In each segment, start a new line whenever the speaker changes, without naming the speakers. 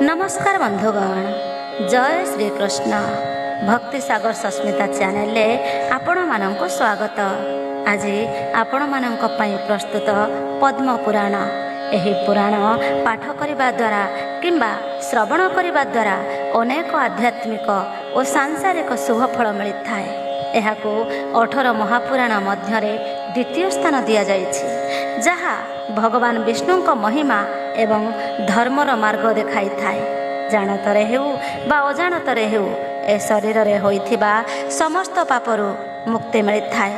नमस्कार बंधुगण, जय श्री कृष्ण। भक्ति सागर सस्मिता चैनल आपण मानक स्वागत। आज आपण मानक पई प्रस्तुत पद्म पुराण। एही पुराण पाठ करिबा द्वारा किंबा श्रवण करिबा द्वारा अनेक आध्यात्मिक और सांसारिक शुभ फल मिलता है। एहाको 18 महापुराण मध्यरे द्वितीय स्थान दिया जाइछि, जहा भगवान विष्णु को महिमा एवं धर्मर मार्ग देखाई थाए। जानतरे हेउ बा अजाणतरे हेउ ए शरीर रे होइथिबा समस्त पापरु मुक्ति मिलिथाए।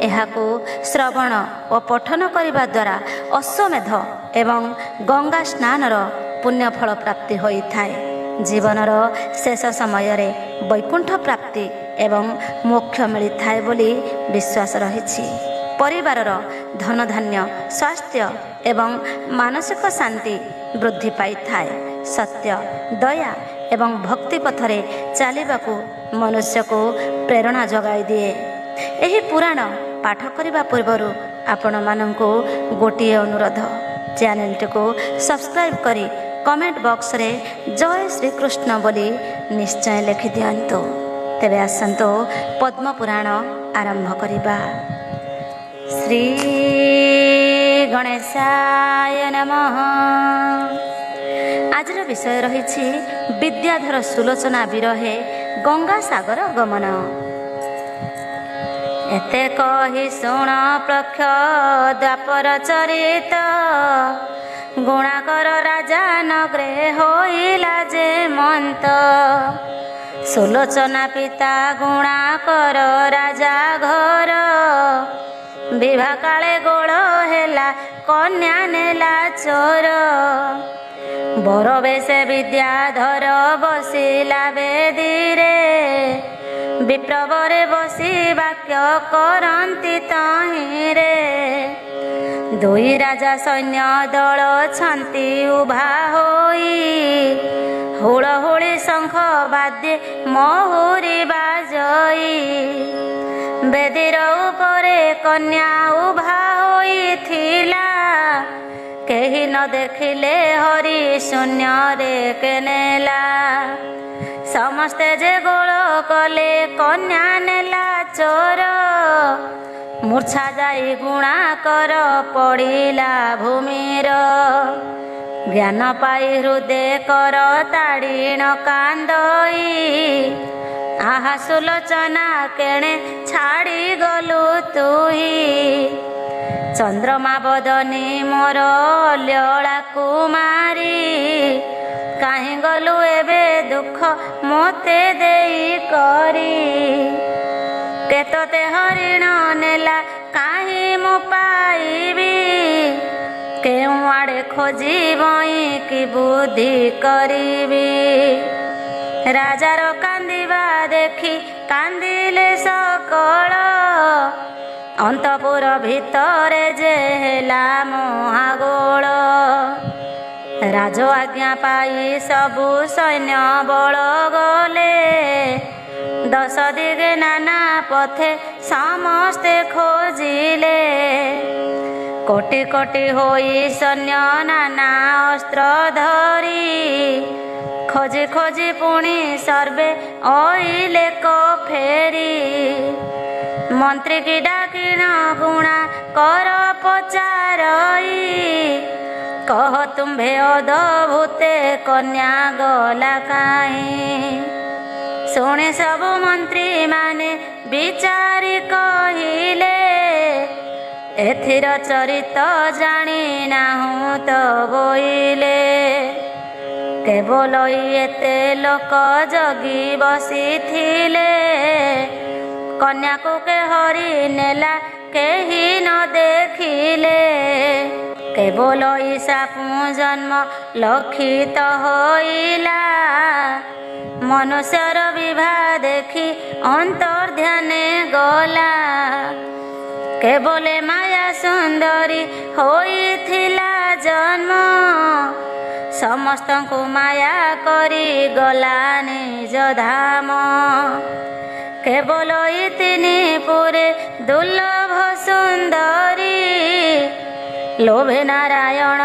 एहाको श्रवण और पठन करिबा द्वारा अश्वमेध एवं गंगा स्नानर पुण्यफल प्राप्ति होइथाए। जीवनर शेष समय रे वैकुंठ प्राप्ति एवं मोक्ष मिलिथाए बोली विश्वास रहिछि। परिवारर धन धान्य स्वास्थ्य एवं मानसिक शांति वृद्धि पाई थाए। सत्य दया एवं भक्ति पथरे चलिबाकू मनुष्य को प्रेरणा जगाई दिए। एही पुराण पाठ करिबा पूर्वरु आपण माननकू गोटिए अनुरोध, चैनल को सब्सक्राइब करी कमेंट बॉक्स रे जय श्री कृष्ण बोली निश्चय लिखि दियंतु। तेबे आसंतो पद्म पुराण आरंभ करिबा। श्री गणेशाय नमः। आज विषय रही विद्याधर सुलोचना विरहे गंगा सागर गमन। एते कही शुण प्रक्ष द्वापर चरित, गुणाकर राजा नगरे होइला जे मंत। सुलोचना पिता गुणाकर राजा घर, विवाह काले गोड़ हेला कन्या नेला चोर। बर बेसे विद्याधर बसिला बेदीरे, विप्रवरे बसी वाक्य करंती तहिरे। दुई राजा सैन्य दल छंती उभा होई, हुड़हुड़ी शंख बाद्ये महुरी बाजई। बेदीर उपरे कन्या उभा होइथिला, केही न देखिले हरि शून्य रे केनेला। समस्ते जे गोल कले कन्या नेला चोर, मूर्छा जाई गुणाकर पड़िला भूमिर। ज्ञान पाई हृदय कर ताड़ीण कांदई, आहा सुलोचना केणे छाड़ी गलु तुही। चंद्रमा बदनी मोर लड़ा कुमारी, काहीं गलु एबे दुख मोते देई करी। केतते हरिण नेला काहीं मु पाइबी, केउ आड़े खोजी बई कि बुद्धि करिबी। राजार कांदिबा देखी कांदिले सकल, अंतपुर भितरे जे हेला महागोल। राज आज्ञा पाई सबु सैन्य बल गले, 10 दिगे नाना पथे समस्ते खोजिले। कोटि कोटि होई सैन्य नाना अस्त्र धरी, खोजी खोजी पुणी सर्वे ओइले को फेरी। मंत्री की डाकिन गुणा कर पचारई, कह तुम्भे अदभूते कन्या गला काई। शुणे सब मंत्री माने विचारी कहिले, एथिर चरित जानी नाहु तो बोइले। केवल एते लोक जगी बसिथिले, कन्या को के हरि नेला केही न देखिले। केवल ईशापु जन्म लक्षित होइला, मनुष्यर विवाह देखी अंतर्ध्याने गला। केवल माया सुंदरी होइथिला जन्म, समस्त को माया करी गला निज धाम। केवल इतनी पुरे दुर्लभ सुंदरी, ଲୋଭେ ନାରାୟଣ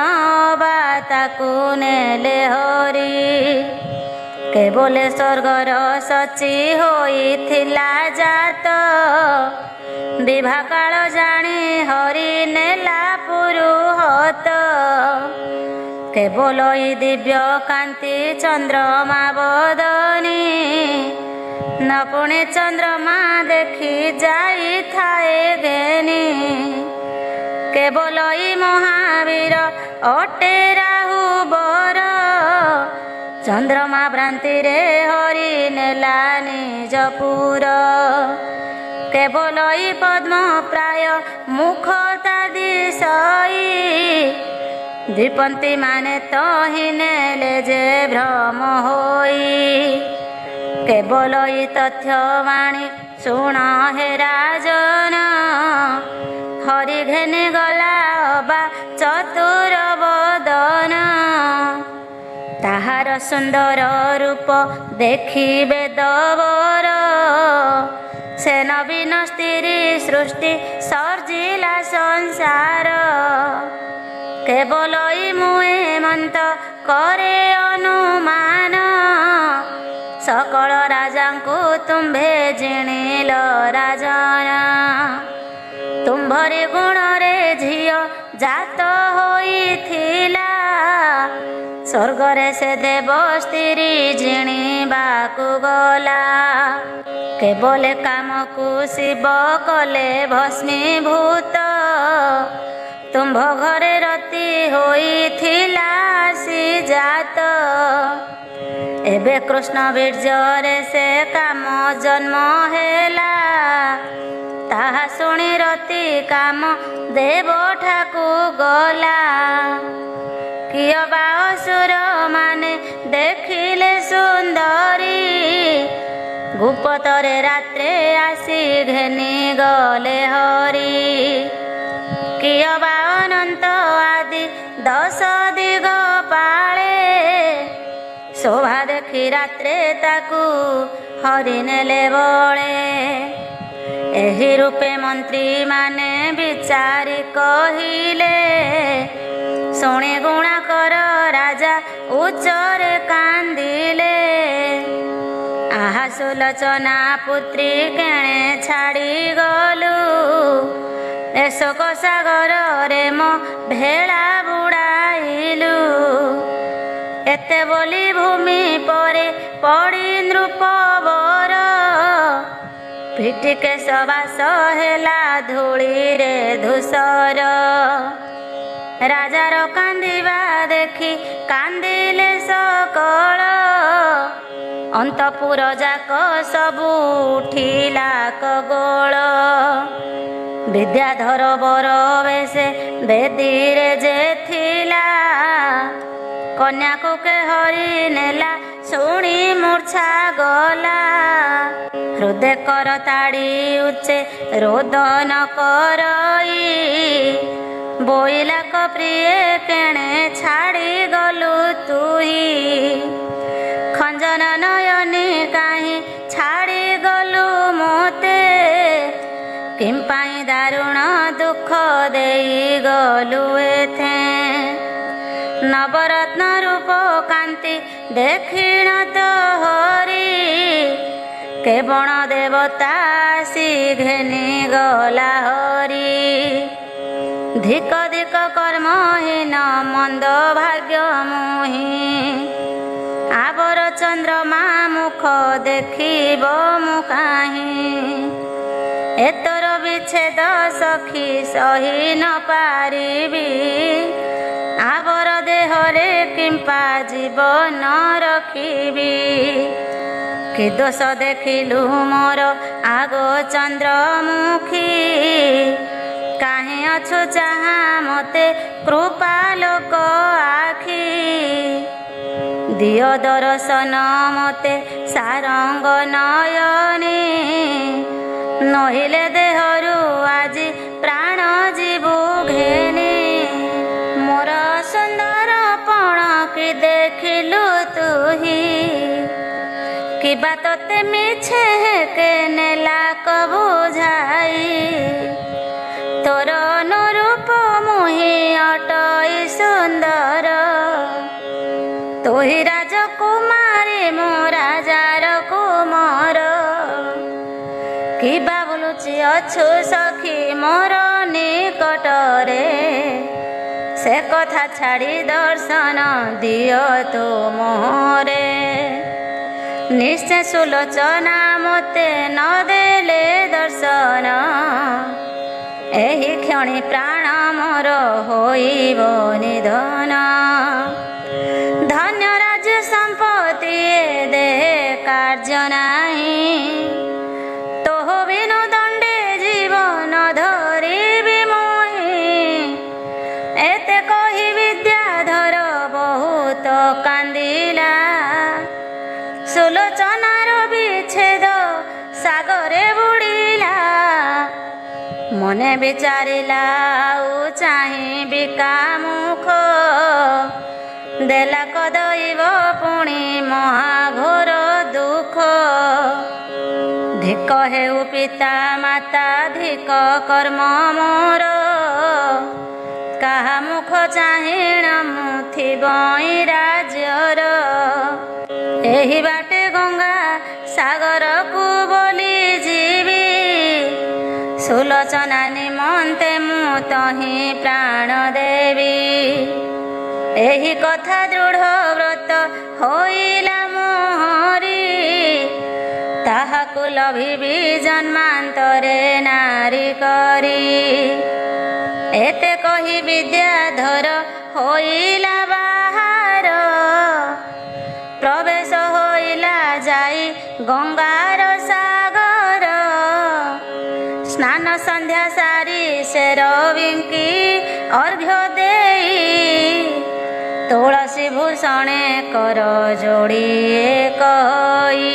ବା ତାକୁ ନେଲେ ହରି। କେବଳ ସ୍ୱର୍ଗର ସଚି ହୋଇଥିଲା ଜାତ, ବିଭା କାଳ ଜାଣି ହରି ନେଲା ପୁରୁହତ। କେବଳ ଇ ଦିବ୍ୟ କାନ୍ତି ଚନ୍ଦ୍ରମା ବଦନି, ନ ପୁଣି ଚନ୍ଦ୍ରମା ଦେଖି ଯାଇଥାଏ ଘେନି। କେବଳ ଇ ମହାବୀର ଅଟେ ରାହୁ ବର, ଚନ୍ଦ୍ରମା ଭ୍ରାନ୍ତିରେ ହରି ନେଲା ନିଜ ପୁର। କେବଳ ଇ ପଦ୍ମ ପ୍ରାୟ ମୁଖ ତା ଦିଶଇ, ଦ୍ୱିପନ୍ତୀ ମାନେ ତହିଁ ନେଲେ ଯେ ଭ୍ରମ ହୋଇ। କେବଳ ଇ ତଥ୍ୟ ବାଣୀ ଶୁଣ ହେ ରାଜନ, ହରି ଘେନି ଗଲା ଅବା ଚତୁର ବଦନ। ତାହାର ସୁନ୍ଦର ରୂପ ଦେଖିବେ ଦବର, ସେ ନବୀନ ସ୍ତ୍ରୀ ସୃଷ୍ଟି ସର୍ଜିଲା ସଂସାର। କେବଳ ଇ ମୁଏ ମନ୍ତ କରେ ଅନୁମାନ, ସକଳ ରାଜାଙ୍କୁ ତୁମ୍ଭେ ଜିଣିଲ ରାଜନ। ତୁମ୍ଭରି ଗୁଣରେ ଝିଅ ଜାତ ହୋଇଥିଲା, ସ୍ୱର୍ଗରେ ସେ ଦେବ ସ୍ତ୍ରୀ ଜିଣିବାକୁ ଗଲା। କେବଳ କାମକୁ ଶିବ କଲେ ଭସ୍ମୀଭୂତ, ତୁମ୍ଭ ଘରେ ରତି ହୋଇଥିଲା ଆସି ଜାତ। ଏବେ କୃଷ୍ଣ ବୀର୍ଯ୍ୟରେ ସେ କାମ ଜନ୍ମ ହେଲା, ତାହା ଶୁଣି ରତି କାମ ଦେବଠାକୁ ଗଲା। କିଏ ବା ଅସୁର ମାନେ ଦେଖିଲେ ସୁନ୍ଦରୀ, ଗୁପ୍ତରେ ରାତ୍ରେ ଆସି ଘେନି ଗଲେ ହରି। କିଏ ବା ଅନନ୍ତ ଆଦି 10 ଦିଗ ପାଳେ, ଶୋଭା ଦେଖି ରାତ୍ରେ ତାକୁ ହରି ନେଲେ ବଳେ। ଏହି ରୂପେ ମନ୍ତ୍ରୀ ମାନେ ବିଚାରି କହିଲେ, ଶୁଣି ଗୁଣାକର ରାଜା ଉଚ୍ଚରେ କାନ୍ଦିଲେ। ଆହା ସୁଲୋଚନା ପୁତ୍ରୀ କେଣେ ଛାଡ଼ି ଗଲୁ, ଏ ଶୋକ ସାଗରରେ ମୋ ଭେଳା ବୁଡ଼ାଇଲୁ। ଏତେ ବୋଲି ଭୂମି ପରେ ପଡ଼ି ନୃପବର, ପିଠି କେଶବାସ ହେଲା ଧୂଳିରେ ଧୂସର। ରାଜାର କାନ୍ଦିବା ଦେଖି କାନ୍ଦିଲେ ସକଳ, ଅନ୍ତପୁର ଯାକ ସବୁ ଉଠିଲା କଗୋଳ। ବିଦ୍ୟାଧର ବର ବେଶେ ବେଦୀରେ ଯେ ଥିଲା, କନ୍ୟାକୁ କେ ହରି ନେଲା ଶୁଣି ମୂର୍ଚ୍ଛା ଗଲା। ହୃଦୟ କର ତାଡ଼ି ଉଚ୍ଚେ ରୋଦନ କରଇ, ବୋଇଲା କପ୍ରିଏ କେଣେ ଛାଡ଼ି ଗଲୁ ତୁହି। ଖଞ୍ଜନ ନୟନୀ କାହିଁ ଛାଡ଼ି ଗଲୁ ମୋତେ, କିମ୍ପାଇଁ ଦାରୁଣ ଦୁଃଖ ଦେଇ ଗଲୁ ଏଥେ। ନବରତ୍ନ ରୂପ କାନ୍ତି ଦେଖିଣ ତ ହରି, କେ ବଣ ଦେବତା ଆସି ଘେନି ଗଲା ହରି। ଧିକ ଧିକ କର୍ମହୀନ ମନ୍ଦ ଭାଗ୍ୟ ମୁହିଁ, ଆବର ଚନ୍ଦ୍ରମା ମୁଖ ଦେଖିବ ମୁଁ କାହିଁ। ଏତର ବିଚ୍ଛେଦ ସଖୀ ସହି ନ ପାରିବି, ଆବର ଦେହରେ କିମ୍ପା ଜୀବନ ରଖିବି। କି ଦୋଷ ଦେଖିଲୁ ମୋର ଆଗ ଚନ୍ଦ୍ରମୁଖୀ, କାହିଁ ଅଛୁ ଚାହା ମୋତେ କୃପା ଲୋକ ଆଖି। ଦିଅ ଦର୍ଶନ ମୋତେ ସାରଙ୍ଗ ନୟନୀ, ନହିଲେ ଦେହରୁ ଆଜି ପ୍ରାଣ ଯିବୁ ଘେନି। ମୋର ସୁନ୍ଦର ପଣ କି ଦେଖିଲୁ ତୁହି, କିବା ତତେ ମିଛେ କେ ନେଲା କବୁଝାଇ। ତୋର ଅନୁରୂପ ମୁହିଁ हि राजकुमारी मो राजार कुमार किबा बोलुची अछु सखी मोर निकटरे से कथा छाड़ी दर्शन दियो तो मोरे निश्चय सुलोचना मते न देले दर्शन एही क्षणी प्राण मोर होइब निधन धन्य राज्य संपत्ति दे कार्य नाही तोह बिनु दंडे जीवन धरिबि मुहि एते कहि विद्याधर बहुत कांदिला सुलोचनार विच्छेद सागरे बुड़िला मने विचारिला चाहि बिका मुख देला कदैव पुणी महाघोर दुख धिक हेउ पिता माता धिक कर्म मोर काहा मुख चाहिण मुथिबई राज्यर एही बाटे गंगा सागर को बोली जीवी सुलोचना निमंते मु तही प्राण देवी एही कथा दृढ़ व्रत होइला मोहरी ताहाकु लभिबी जन्मांतरे नारी करी एते कही विद्याधर होइला बाहार प्रवेश होइला जाई गंगार सागर स्नान संध्या सारी से रविंकी अर्घ्य देई तुलसी भूषणे कर जोड़िए कई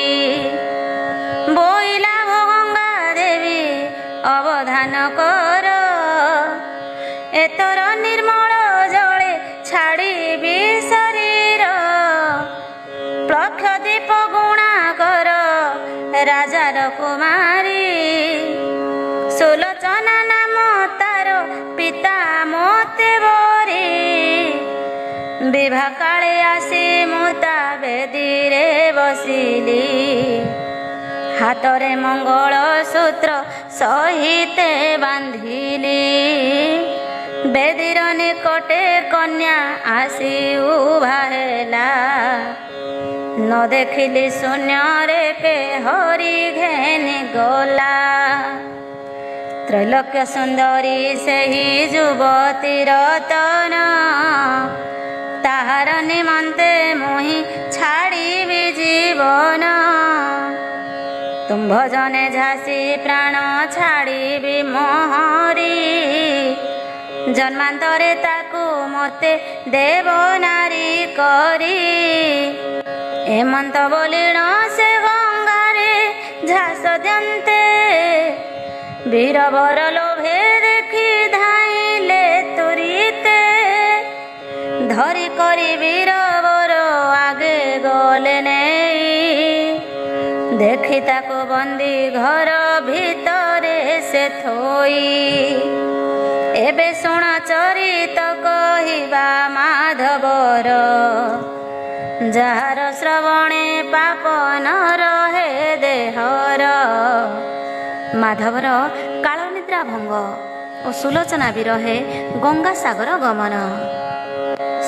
बोइला गंगा देवी अवधान कर एतर निर्मल जले छाड़ी शरीर प्रक्ष दीप गुणा कर राजार कुमारी सुलोचना नाम तार पिता मोते बरी विभा काले आसी मुता बेदीरे बसिली हाथरे मंगल सूत्र सहिते बांधिली बेदीर निकटे कन्या आसी उभा हेला न देखिली शून्य रे के हरि घेनी गला त्रैलोक्य सुंदरी सेही युवती रतन ताहार निमंते मुहि छाड़िबि जीवन तुम भजने झांसी प्राण छाड़िबि मोहरी जन्मांतरे ताकू मते देव नारी करी एमंत बोलिण से गंगारे झास दियंते वीरवर लोभे देखी धाइले तुरीते धरी करी वीरवर आगे गले नहीं देखी ताको बंदी घर भितरे से थोई एबे शुण चरित कहिबा माधवर जार श्रवणे पाप न रहे देहर माधवर काल निद्रा भंग और सुलोचना भी रहे गंगा सागर गमन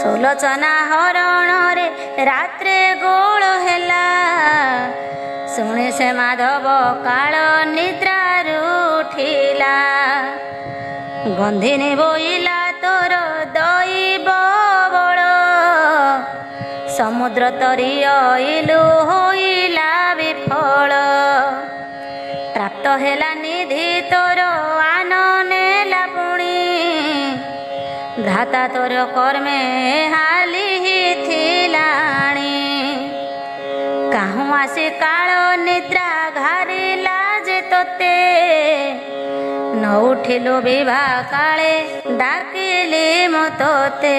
सुलोचना हरण रे रात्रे गोल हेला शुणे से माधव काल निद्रा उठिला गंधिनी बोइला तोर दैव बड़ समुद्र तरीय इलु होइला विफल प्राप्त हेला निधि तोर आन नेला पुणी घाता तोर कर्मे हाली थिलाणी काहू आसी काल निद्रा घारिला जे तोते न उठिलु विभा काले डाकिली मतोते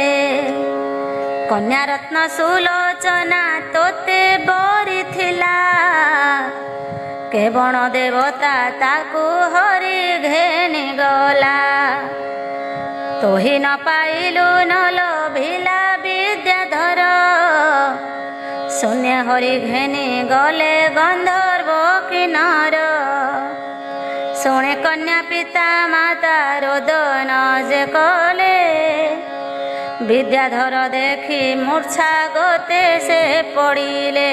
कन्या रत्न सुलोचना तोते बरी थिला के बण देवता ताकू हरि घेनी गला तोही न पाइलु न लोभिला विद्याधर शून्य हरि घेनी गले गंधर्व किन्नर शुणे कन्या पिता माता रोदन जे कले विद्याधर देखी मूर्छा गते से पड़िले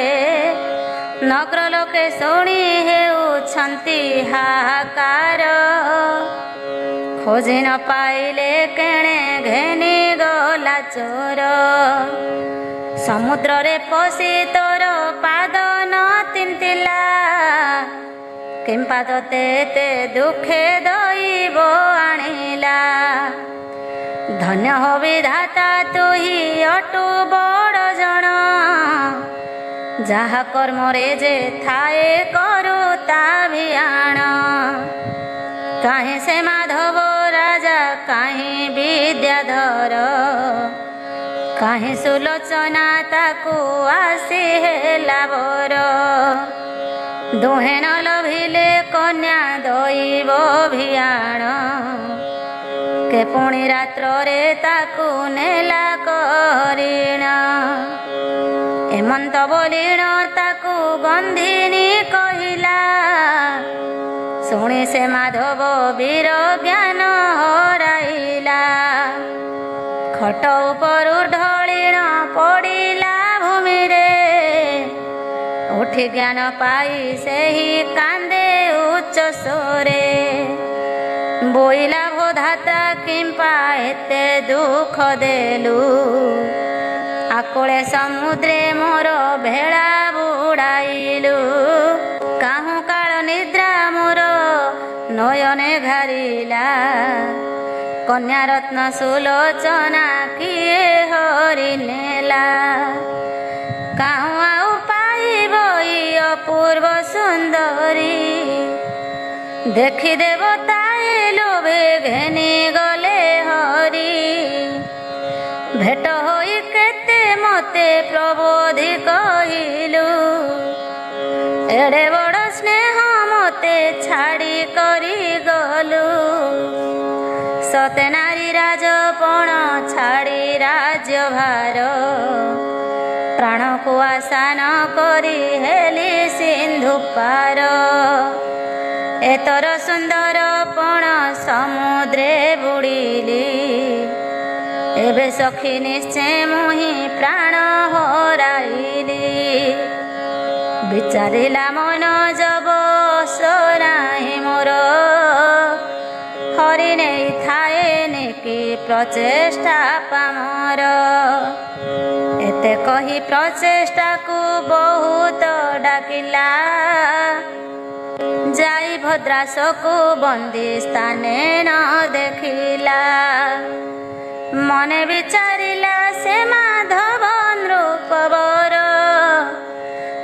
नगर लोके शुणी हेउछंती हाहाकार खोजी न पाइले केणे घेनी गला चोर समुद्र रे पशी तोर पाद न तिंतिला किंपा तोते ते दुखे दैव आनिला धन्य हो विधाता तु ही अटु बड़ जन जहा कर्म रे जे थाए करू ता भियाण काहे से माधव राजा काहे विद्याधर काहे सुलोचना ताकू आसी हेला बर दुहे न लभिले कन्या दैव भियाण के पुणी रात्र रे ताकू नेला करिण हेमंत बोलिण ताकू बंधिनी कहिला शुणी से माधव वीर ज्ञान हराइला खट उपरु ढलिण पड़िला भूमि रे उठी ज्ञान पाई सेही कांदे उच्च स्वरे बोइला बोधाता किंपा एते दुख देलु आकोले समुद्रे मोर भेड़ा बुड़ाइलु काहू काल निद्रा मोर नयने घारिला कन्या रत्न सुलोचना किए हरि नेला काहू आउ पाइब ई अपूर्व सुंदरी देखी देवताए लोभे घेनी गले हरि भेट होई केते मते प्रबोधि कहिलु एड़े बड़ स्नेह मते छाड़ी करी गलु सते नारी राजपण छाड़ी राज्य भार प्राण को आशा न करी हेली सिंधु पार एतर सुंदर पण समुद्रे बुड़िली एबे सखी निश्चय मुही प्राण हराइली विचारिला मन जब सोनाही मोर हरि नहीं थाए निकी प्रचेष्टा पामर एते कही प्रचेष्टा को बहुत डाकिला जाई भद्रास को बंदी स्थाने न देखिला मने विचारिला से माधव नृपवर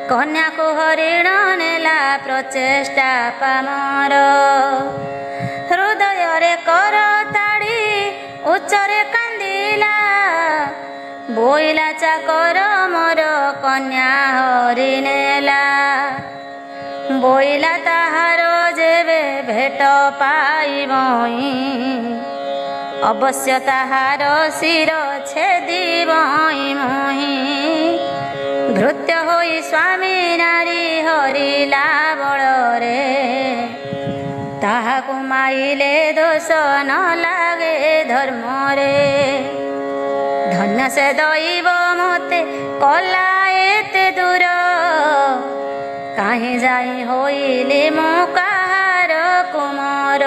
कन्या को हरिण नेला प्रचेष्टा पामर हृदय रे कर ताड़ी उच्चरे कांदिला बोइला चाकर मोर कन्या हरि नेला बोइला ताहार जेबे भेट पाइबई अवश्य ताहार शिर छेदिबई मुही धृत्य होई स्वामी नारी हरिला बଳରେ ताहाकु मारिले दोष न लागे धर्मरे धन्य से दैव मते कला एते दूर काहे जाई होइले मो काहार कुमार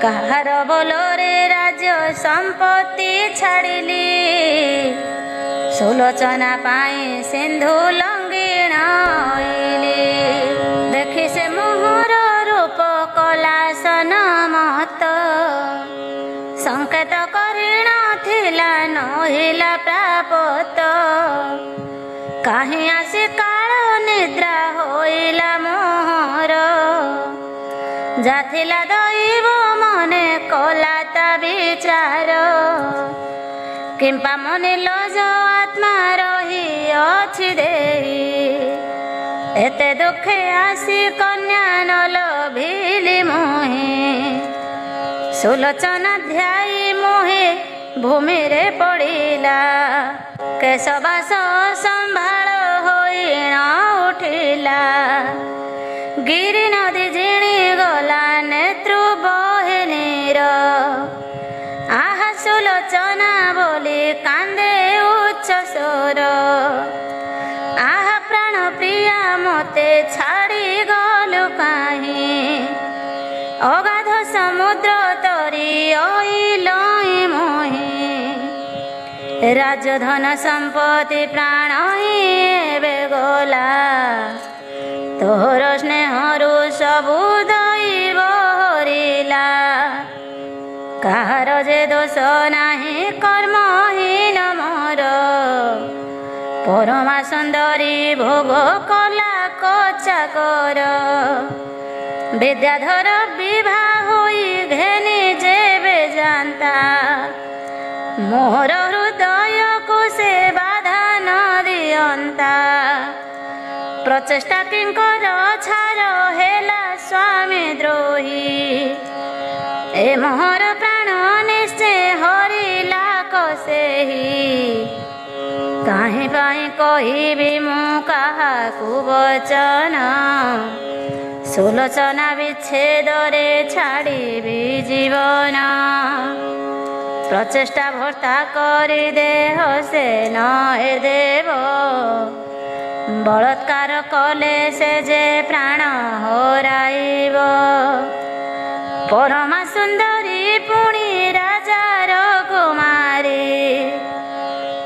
काहार बोलरे राज्य संपत्ति छाड़िली सुलोचना पाई सिंधु लंघिण आइली देखि से मोहर रूप कला सन मत संकेत करिण थिला नहिला प्रापत काहे आसी काल निद्रा होइला मोहर जाथिला दैव मने कला ता विचार किंपा मने लज आत्मा रही अछि देई एते दुखे आसी कन्या न लभिली मोहे सुलोचना ध्याई मोहे ଭୂମିରେ ପଡ଼ିଲା। କେଶବାସ ସମ୍ଭାଳ ହୋଇ ନ ଉଠିଲା। ଗିରି ନଦୀ ଜିଣି ଗଲା ନେତ୍ରୁ ବହେ ନୀର। ଆହା ସୁଲୋଚନା ବୋଲି କାନ୍ଦେ ଉଚ୍ଚ ସ୍ୱର। ଆହା ପ୍ରାଣ ପ୍ରିୟା ମୋତେ ଛାଡ଼ି ଗଲୁ କାହିଁ। ଅଗାଧ ସମୁଦ୍ର ତରି ଅଇଲଇଁ ମୋହି। ରାଜଧନ ସମ୍ପତ୍ତି ପ୍ରାଣ ହିଁ ଏବେ ଗଲା। ତୋର ସ୍ନେହରୁ ସବୁ ଦଇବ ହରିଲା। କାହାର ଯେ ଦୋଷ ନାହିଁ କର୍ମହୀନ ମୋର। ପରମା ସୁନ୍ଦରୀ ଭୋଗ କଲା କଚାକର। ବିଦ୍ୟାଧର ବିଭା ହୋଇ ଘେନି ଯେବେ ଯାନ୍ତା। ମୋର ହୃଦୟକୁ ସେ ବାଧା ନ ଦିଅନ୍ତା। ପ୍ରଚେଷ୍ଟା କିଙ୍କର ଛାର ହେଲା ସ୍ୱାମୀ ଦ୍ରୋହୀ। ଏ ମୋହର ପ୍ରାଣ ନିଶ୍ଚେ ହରିଲା କସେହି। କାହିଁ ପାଇଁ କହିବି ମୁଁ କାହାକୁ ବଚନ। ସୁଲୋଚନା ବିଚ୍ଛେଦରେ ଛାଡ଼ିବି ଜୀବନ। ପ୍ରଚେଷ୍ଟା ଭର୍ତ୍ତା କରି ଦେହ ସେ ନ ଦେବ। ବଳତ୍କାର କଲେ ସେ ଯେ ପ୍ରାଣ ହରାଇବ। ପରମା ସୁନ୍ଦରୀ ପୁଣି ରାଜାର କୁମାରୀ।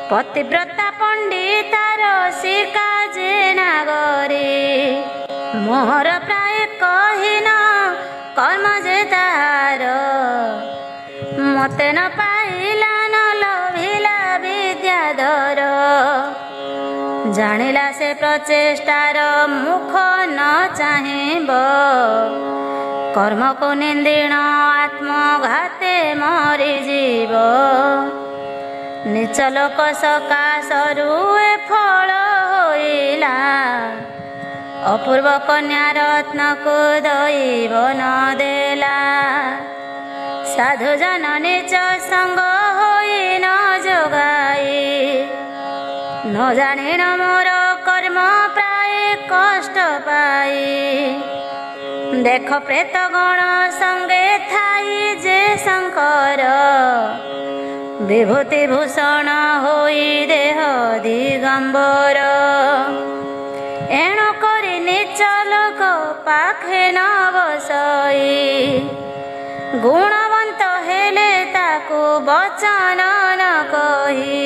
ପତିବ୍ରତା ପଣ୍ଡିତାର ଶିକା ଯେ ନାଗରୀ। ମୋହର ପ୍ରାୟ କହିନ କର୍ମ ଯେ ତାହାର। ମୋତେ ନ ପାଇଲା ନ ଲଭିଲା ବିଦ୍ୟାଧର। ଜାଣିଲା ସେ ପ୍ରଚେଷ୍ଟାର ମୁଖ ନ ଚାହିଁବ। କର୍ମକୁ ନିନ୍ଦିଣ ଆତ୍ମଘାତେ ମରିଯିବ। ନିଚ ଲୋକ ସକାଶରୁ ଏ ଫଳ ହୋଇଲା। ଅପୂର୍ବ କନ୍ୟା ରତ୍ନକୁ ଦଇବ ନ ଦେଲା। ସାଧୁଜନ ନିଚ ସଙ୍ଗ ହୋଇ ନ ଯୋଗାଇ। ନ ଜାଣିଣ ମୋର କର୍ମ ପ୍ରାୟ କଷ୍ଟ ପାଇ। ଦେଖ ପ୍ରେତ ଗଣ ସଙ୍ଗେ ଥାଇ ଯେ ଶଙ୍କର। ବିଭୂତି ଭୂଷଣ ହୋଇ ଦେହ ଦିଗମ୍ବର। ଏଣୁ କରି ନିଚ ଲୋକ ପାଖେ ନ ବସଇ। ଗୁଣବନ୍ତ ହେଲେ ତାକୁ ବଚନ ନ କହି।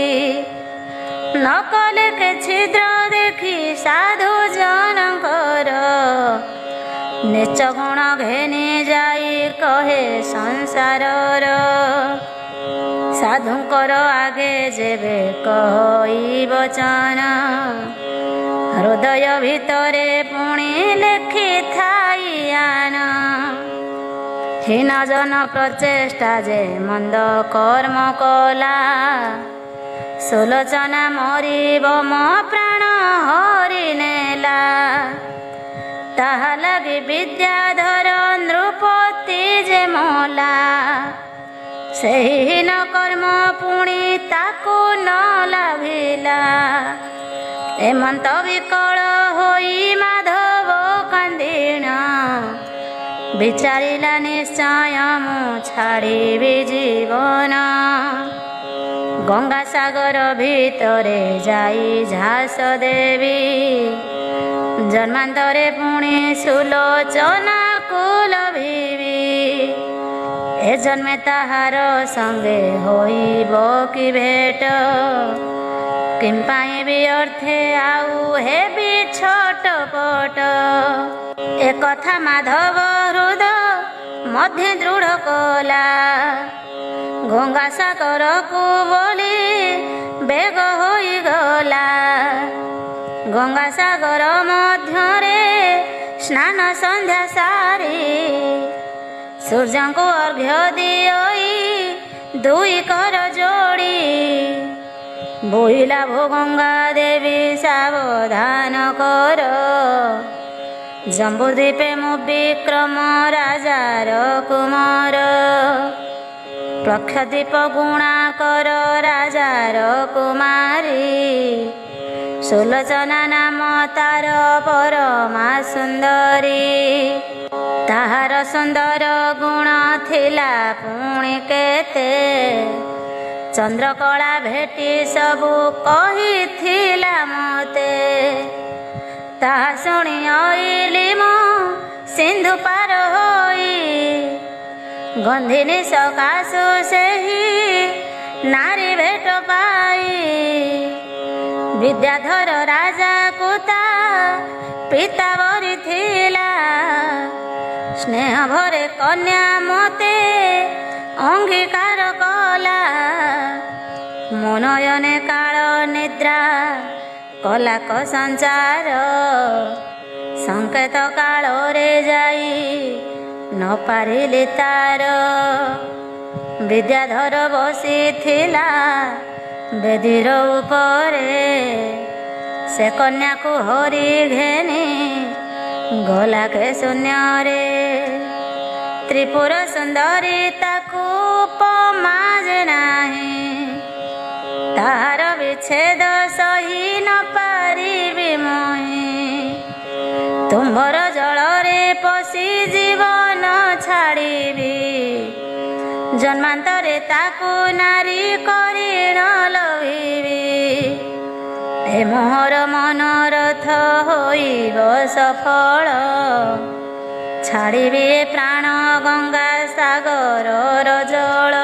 ନ କଲେ କେ ଛିଦ୍ର ଦେଖି ସାଧୁ ଜଣଙ୍କର। ନିଚ ଗୁଣ ଘେନି ଯାଇ କହେ ସଂସାରର। ସାଧୁଙ୍କର ଆଗେ ଯେବେ କହି ବଚନ। ହୃଦୟ ଭିତରେ ପୁଣି ଲେଖିଥାଇ ଆନ। ହୀନ ଜନ ପ୍ରଚେଷ୍ଟା ଯେ ମନ୍ଦ କର୍ମ କଲା। ସୁଲୋଚନା ମରିବ ମୋ ପ୍ରାଣ ହରି ନେଲା। ତାହା ଲାଗି ବିଦ୍ୟାଧର ନୃପତି ଯେ ମଲା। ସେହି ହୀନ କର୍ମ ପୁଣି ତାକୁ ନ ଲାଭିଲା। ଏମନ୍ତ ବିକଳ ହୋଇ ମାଧବ କାନ୍ଦିଣ। ବିଚାରିଲା ନିଶ୍ଚୟ ମୁଁ ଛାଡ଼ିବି ଜୀବନ। ଗଙ୍ଗା ସାଗର ଭିତରେ ଯାଇ ଝାସ ଦେବି। ଜନ୍ମାନ୍ତରେ ପୁଣି ସୁଲୋଚନାକୁ ଲଭିବି। ଏ ଜନ୍ମେ ତାହାର ସଙ୍ଗେ ହୋଇବ କି ଭେଟ। କିମ୍ପାଇଁ ବି ଅର୍ଥେ ଆଉ ହେବି ଛଟପଟ। ଏ କଥା ମାଧବ ହୃଦ ମଧ୍ୟ ଦୃଢ଼ କଲା। ଗଙ୍ଗା ସାଗରକୁ ବୋଲି ବେଗ ହୋଇଗଲା। ଗଙ୍ଗା ସାଗର ମଧ୍ୟରେ ସ୍ନାନ ସନ୍ଧ୍ୟା ସାରି। ସୂର୍ଯ୍ୟଙ୍କୁ ଅର୍ଘ୍ୟ ଦିଅଇ ଦୁଇ କର ଯୋଡ଼ି। ବୋଇଲା ଭୋ ଗଙ୍ଗା ଦେବୀ ସାବଧାନ କର। ଜମ୍ବୁଦ୍ୱୀପେ ମୁଁ ବିକ୍ରମ ରାଜାର କୁମାର। ପ୍ରକ୍ଷଦୀପ ଗୁଣାକର ରାଜାର କୁମାରୀ, ସୁଲୋଚନା ନାମ ତାର ପରମା ସୁନ୍ଦରୀ। ତାହାର ସୁନ୍ଦର ଗୁଣ ଥିଲା ପୁଣି କେତେ, ଚନ୍ଦ୍ରକଳା ଭେଟି ସବୁ କହିଥିଲା ମୋତେ। ତାହା ଶୁଣି ଅଇଲି ମୁଁ ସିନ୍ଧୁ ପାର ହୋଇ, ଗନ୍ଧିନୀ ସକାଶୁ ସେହି ନାରୀ ଭେଟ ପାଇ। ବିଦ୍ୟାଧର ରାଜାକୁ ତା ପିତା ବରିଥିଲା, ସ୍ନେହ ଭରେ କନ୍ୟା ମୋତେ ଅଙ୍ଗୀକାର କଲା। ମୋ ନୟନେ କାଳ ନିଦ୍ରା କଲାକ ସଞ୍ଚାର, ସଂକେତ କାଳରେ ଯାଇ ନ ପାରିଲି ତାର। ବିଦ୍ୟାଧର ବସିଥିଲା ବେଦୀର ଉପରେ, ସେ କନ୍ୟାକୁ ହରି ଘେନି ଗଲା କେ ଶୂନ୍ୟରେ। ତ୍ରିପୁର ସୁନ୍ଦରୀ ତାକୁ ଉପମା ଯେ ନାହିଁ, ତାହାର ବିଚ୍ଛେଦ ସହି ନ ପାରିବି ମୁହିଁ। ତୁମ୍ଭର ଜଳରେ ପଶି ଜୀବନ ଛାଡ଼ିବି, ଜନ୍ମାନ୍ତରେ ତାକୁ ନାରୀ କରି ନ ଲୋଭିବି। ଏ ମୋହର ମନୋରଥ ହୋଇବ ସଫଳ, ଛାଡ଼ିବି ଏ ପ୍ରାଣ ଗଙ୍ଗା ସାଗରର ଜଳ।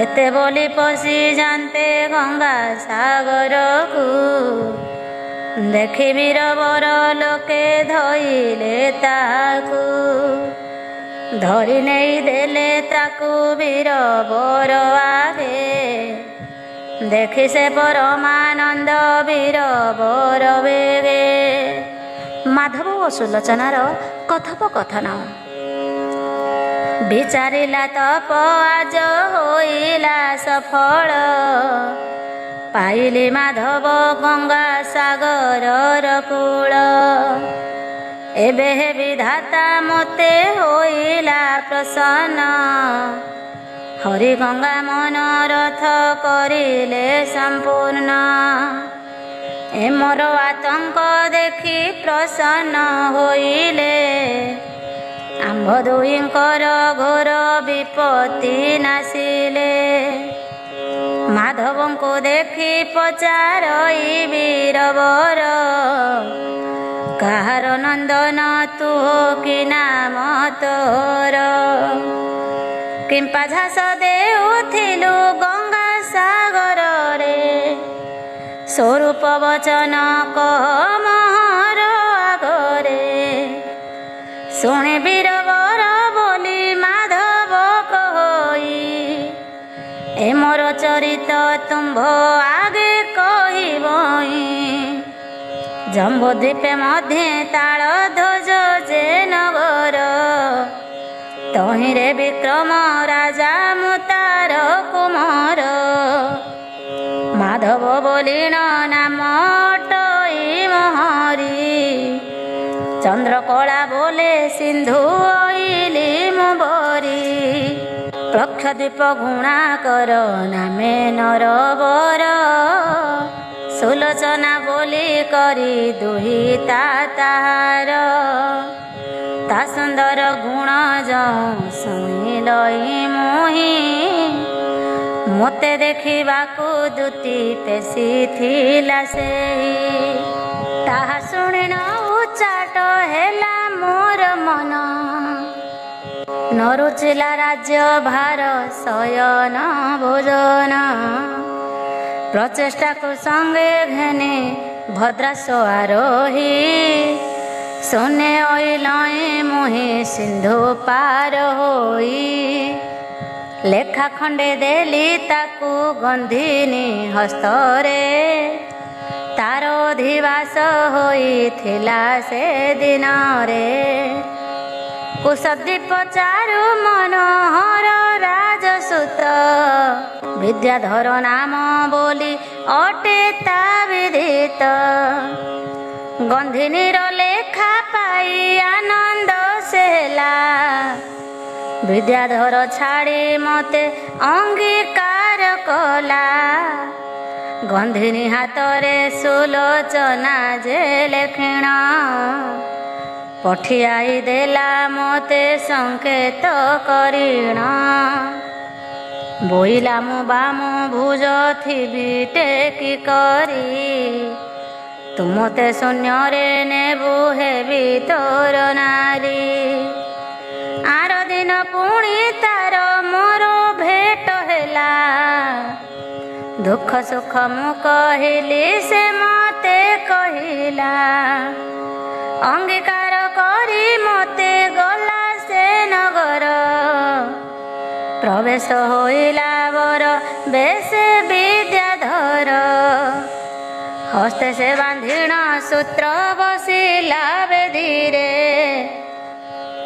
ଏତେ ବୋଲି ପଶି ଯାନ୍ତେ ଗଙ୍ଗା ସାଗରକୁ, ଦେଖି ବୀରବର ଲୋକେ ଧଇଲେ ତାକୁ। ଧରି ନେଇ ଦେଲେ ତାକୁ ବୀରବର ଆଗେ, ଦେଖି ସେ ପରମାନନ୍ଦ ବୀରବର ବେଗେ। ମାଧବ ଓ ସୁଲୋଚନାର କଥୋପକଥନ। ବିଚାରିଲା ତପ ଆଜ ହୋଇଲା ସଫଳ, ପାଇଲି ମାଧବ ଗଙ୍ଗା ସାଗରର କୂଳ। ଏବେ ହେ ବିଧାତା ମୋତେ ହୋଇଲା ପ୍ରସନ୍ନ, ହରି ଗଙ୍ଗା ମନୋରଥ କରିଲେ ସମ୍ପୂର୍ଣ୍ଣ। ଏ ମୋର ଆତଙ୍କ ଦେଖି ପ୍ରସନ୍ନ ହୋଇଲେ, ଆମ୍ଭ ଦୁହିଁଙ୍କର ଘୋର ବିପତ୍ତି ନାଶିଲେ। ମାଧବଙ୍କୁ ଦେଖି ପଚାରଇ ବୀରବର, କାହାର ନନ୍ଦନ ତୁ କି ନାମ ତୋର? କିମ୍ପା ଝାସ ଦେଉଥିଲୁ ଗଙ୍ଗା ସାଗରରେ, ସ୍ୱରୂପ ବଚନ କହ ମୋହର ଆଗରେ। ଶୁଣି ବୀରବର ବୋଲି ମାଧବ କହି, ଏ ମୋର ଚରିତ ତୁମ୍ଭ ଆଗେ କହିବଇ। ଜମ୍ବୁଦ୍ୱୀପେ ମଧ୍ୟେ ତାଳ ଧ୍ୱଜ ଯେ ନଗର, ତହିଁରେ ବିକ୍ରମ ରାଜା ମୁଁ ତାର କୁମାର। ମାଧବ ବୋଲିଣ ନାମ ଅଟଇ ମୋହରି, ଚନ୍ଦ୍ରକଳା ବୋଲେ ସିନ୍ଧୁ ଅଇଲି ମୁଁ ବରି। ପ୍ରକ୍ଷଦୀପ ଗୁଣାକର ନାମେ ନରବର, ସୁଲୋଚନା ବୋଲି କରି ଦୁହିତା ତାହାର। ତା ସୁନ୍ଦର ଗୁଣ ଯଉଁ ଶୁଣିଲଇ ମୁହିଁ, ମୋତେ ଦେଖିବାକୁ ଦୁତି ପେଶିଥିଲା ସେହି। ତାହା ଶୁଣି ନ ଉଚାଟ ହେଲା ମୋର ମନ, ନ ରୁଚିଲା ରାଜ୍ୟ ଭାର ଶୟନ ଭୋଜନ। ପ୍ରଚେଷ୍ଟାକୁ ସଙ୍ଗେ ଘେନି ଭଦ୍ରାସ ଆରୋହୀ, ଶୂନେ ଅଇଲଇଁ ମୁହିଁ ସିନ୍ଧୁ ପାର ହୋଇ। ଲେଖା ଖଣ୍ଡେ ଦେଲି ତାକୁ ଗନ୍ଧିନୀ ହସ୍ତରେ, ତାର ଅଧିବାସ ହୋଇଥିଲା ସେ ଦିନରେ। କୁଶଦ୍ୱୀପ ଚାରୁ ମନୋହର ରାଜସୁତ, ବିଦ୍ୟାଧର ନାମ ବୋଲି ଅଟେ ତା ବିଦିତ। ଗନ୍ଧିନୀର ଲେଖା ପାଇ ଆନନ୍ଦ ସେ ହେଲା, विद्याधर छाड़ी मते अंगीकार कला गंधिनी हाथरे सुलोचना जे लेखिण पठियाई देला मते संकेत करिण बोइला मु बाम भुज थिबी टेकी करी तुमते शून्य रे नेबु हेबी तोर नारी आर दिन पुणी तार मोर भेट हेला दुख सुख मु कहिली से मते कहिला अंगीकार करी मते गला से नगर प्रवेश होइला बर बेश विद्याधर हस्ते से बांधिण सूत्र बसिला बेदीरे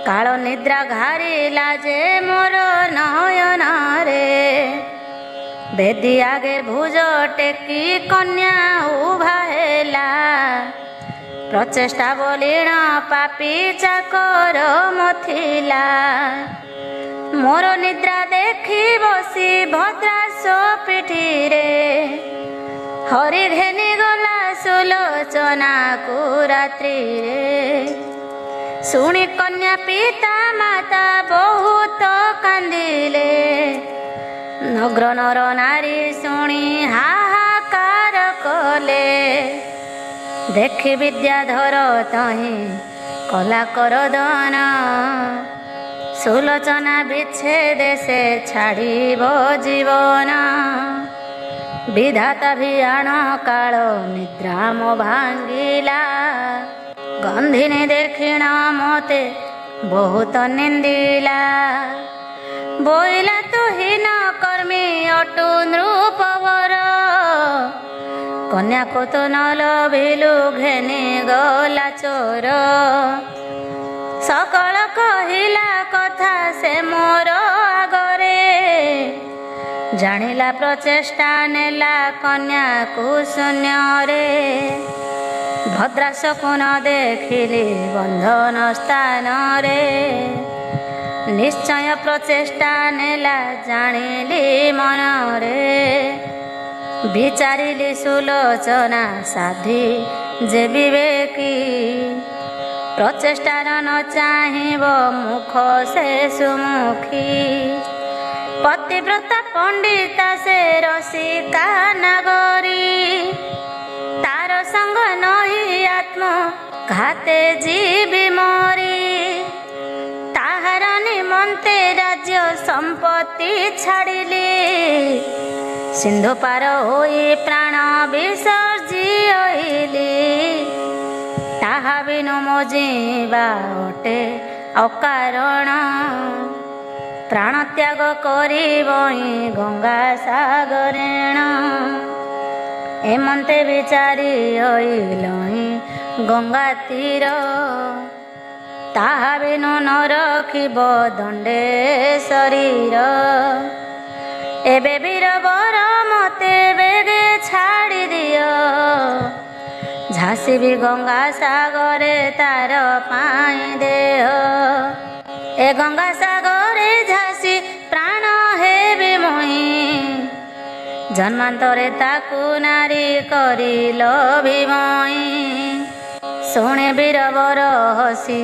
काल निद्रा घारिला जे मोर नयन रे बेदी आगे भुज टेकी कन्या उभा हेला प्रचेष्टा बोलिण पापी चाकर मथिला मोर निद्रा देखी बसी भद्रास पिठी रे हरि घेनी गला सुलोचना को रात्रि रे शुणी कन्या पिता माता बहुत कांदिले नग्र नर नारी शुणी हाहाकार कले देखि विद्याधर तही कला करदन सुलोचना विच्छेद से छाड़िब जीवन विधाता भियाण काल निद्रा मो भांगिला गंधिनी देखिण मते बहुत निंदिला बोइला तु हीन कर्मी अटु नृपवर कन्या को तो न लभिलु घेनी गला चोर सकल कहिला कथा से मोर आगरे जानिला प्रचेष्टा नेला कन्या को शून्य रे भद्रास को न देखिली बंधन स्थान रे निश्चय प्रचेष्टा नेला जानिली मन रे विचारिली सुलोचना साधी जे विवेकी प्रचेष्टार न चाहिब मुख से सुमुखी पतिव्रता पंडिता से रसिका नागरी तार संग नही आत्म घाते जीवी मरी ताहार निमंते राज्य संपत्ति छाड़िली सिंधु पार होई प्राण विसर्जिली ताहा बिनु मो जीवा अटे अकारण प्राण त्याग करिबई गंगा सागरेण एमंते विचारी अइलई गंगा तीर ताहा बिनु न रखिब दंडे शरीर एबे वीर बर मते बेगे छाड़ी दियो झांसी भी गंगा सागरे तार पाई देह ए गंगा सागरे झांसी प्राण हेबी मुई जन्मांतरे ताकू नारी करिल भीमई शुणे वीरवर हसी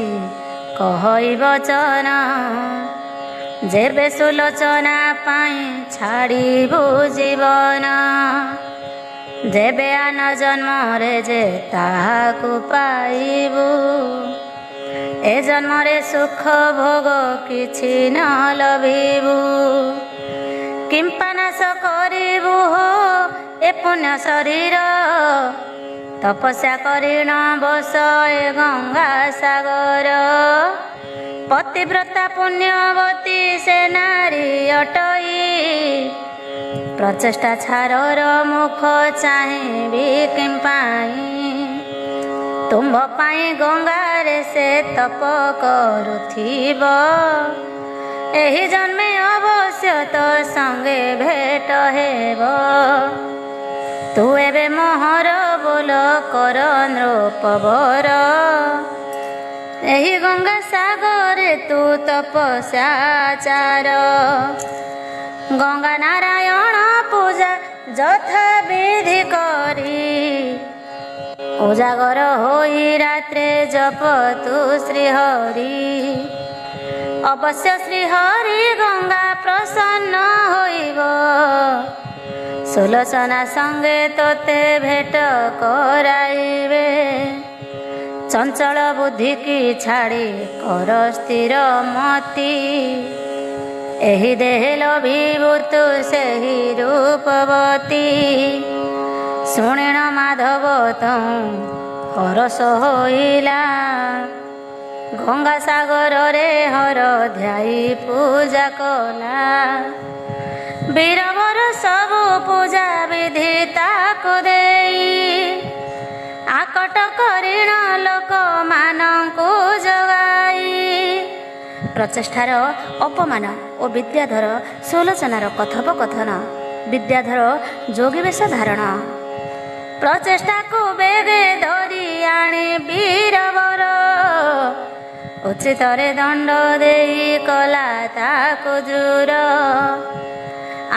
कहई वचन जेबे सुलोचना पाई छाड़िबु जीवन जेबे आन जन्म रे जे ताहाकु पाइबु ए जन्म रे सुख भोग किछि न लभिबु किंपा नाश करिबु हो ए पुण्य शरीर तपस्या करिण बस ए गंगा सागर पतिव्रता पुण्यवती से नारी अटई प्रचेष्टा छारर मुख चाहिबी किंपाई तुम्भ पाई गंगारे से तप करुथिब एही जन्मे अवश्य तो संगे भेट हेब तू एबे मोहर बोल कर नृपवर ଏହି ଗଙ୍ଗା ସାଗରେ ତୁ ତପସ୍ୟାଚାର। ଗଙ୍ଗା ନାରାୟଣ ପୂଜା ଯଥା ବିଧି କରି, ଉଜାଗର ହୋଇ ରାତ୍ରେ ଜପ ତୁ ଶ୍ରୀହରି। ଅବଶ୍ୟ ଶ୍ରୀହରି ଗଙ୍ଗା ପ୍ରସନ୍ନ ହୋଇବ, ସୁଲୋଚନା ସଙ୍ଗେ ତୋତେ ଭେଟ କରାଇବେ। ଚଞ୍ଚଳ ବୁଦ୍ଧି କି ଛାଡ଼ି କର ସ୍ଥିର ମତି, ଏହି ଦେହେ ଲଭିବୁ ତୁ ସେହି ରୂପବତୀ। ଶୁଣିଣ ମାଧବ ତଉଁ ହରଷ ହୋଇଲା, ଗଙ୍ଗା ସାଗରରେ ହର ଧ୍ୟାଇ ପୂଜା କଲା। ବୀରବର ସବୁ ପୂଜା ବିଧି ତାକୁ ଦେଇ, ଆକଟ କରିଣ ଲୋକମାନଙ୍କୁ ଯୋଗାଇ। ପ୍ରଚେଷ୍ଟାର ଅପମାନ ଓ ବିଦ୍ୟାଧର ସୁଲୋଚନାର କଥୋପକଥନ, ବିଦ୍ୟାଧର ଯୋଗୀ ବେଶ ଧାରଣ। ପ୍ରଚେଷ୍ଟାକୁ ବେଗେ ଧରି ଆଣି ବୀରବର, ଉଚିତରେ ଦଣ୍ଡ ଦେଇ କଲା ତାକୁ ଜୁର।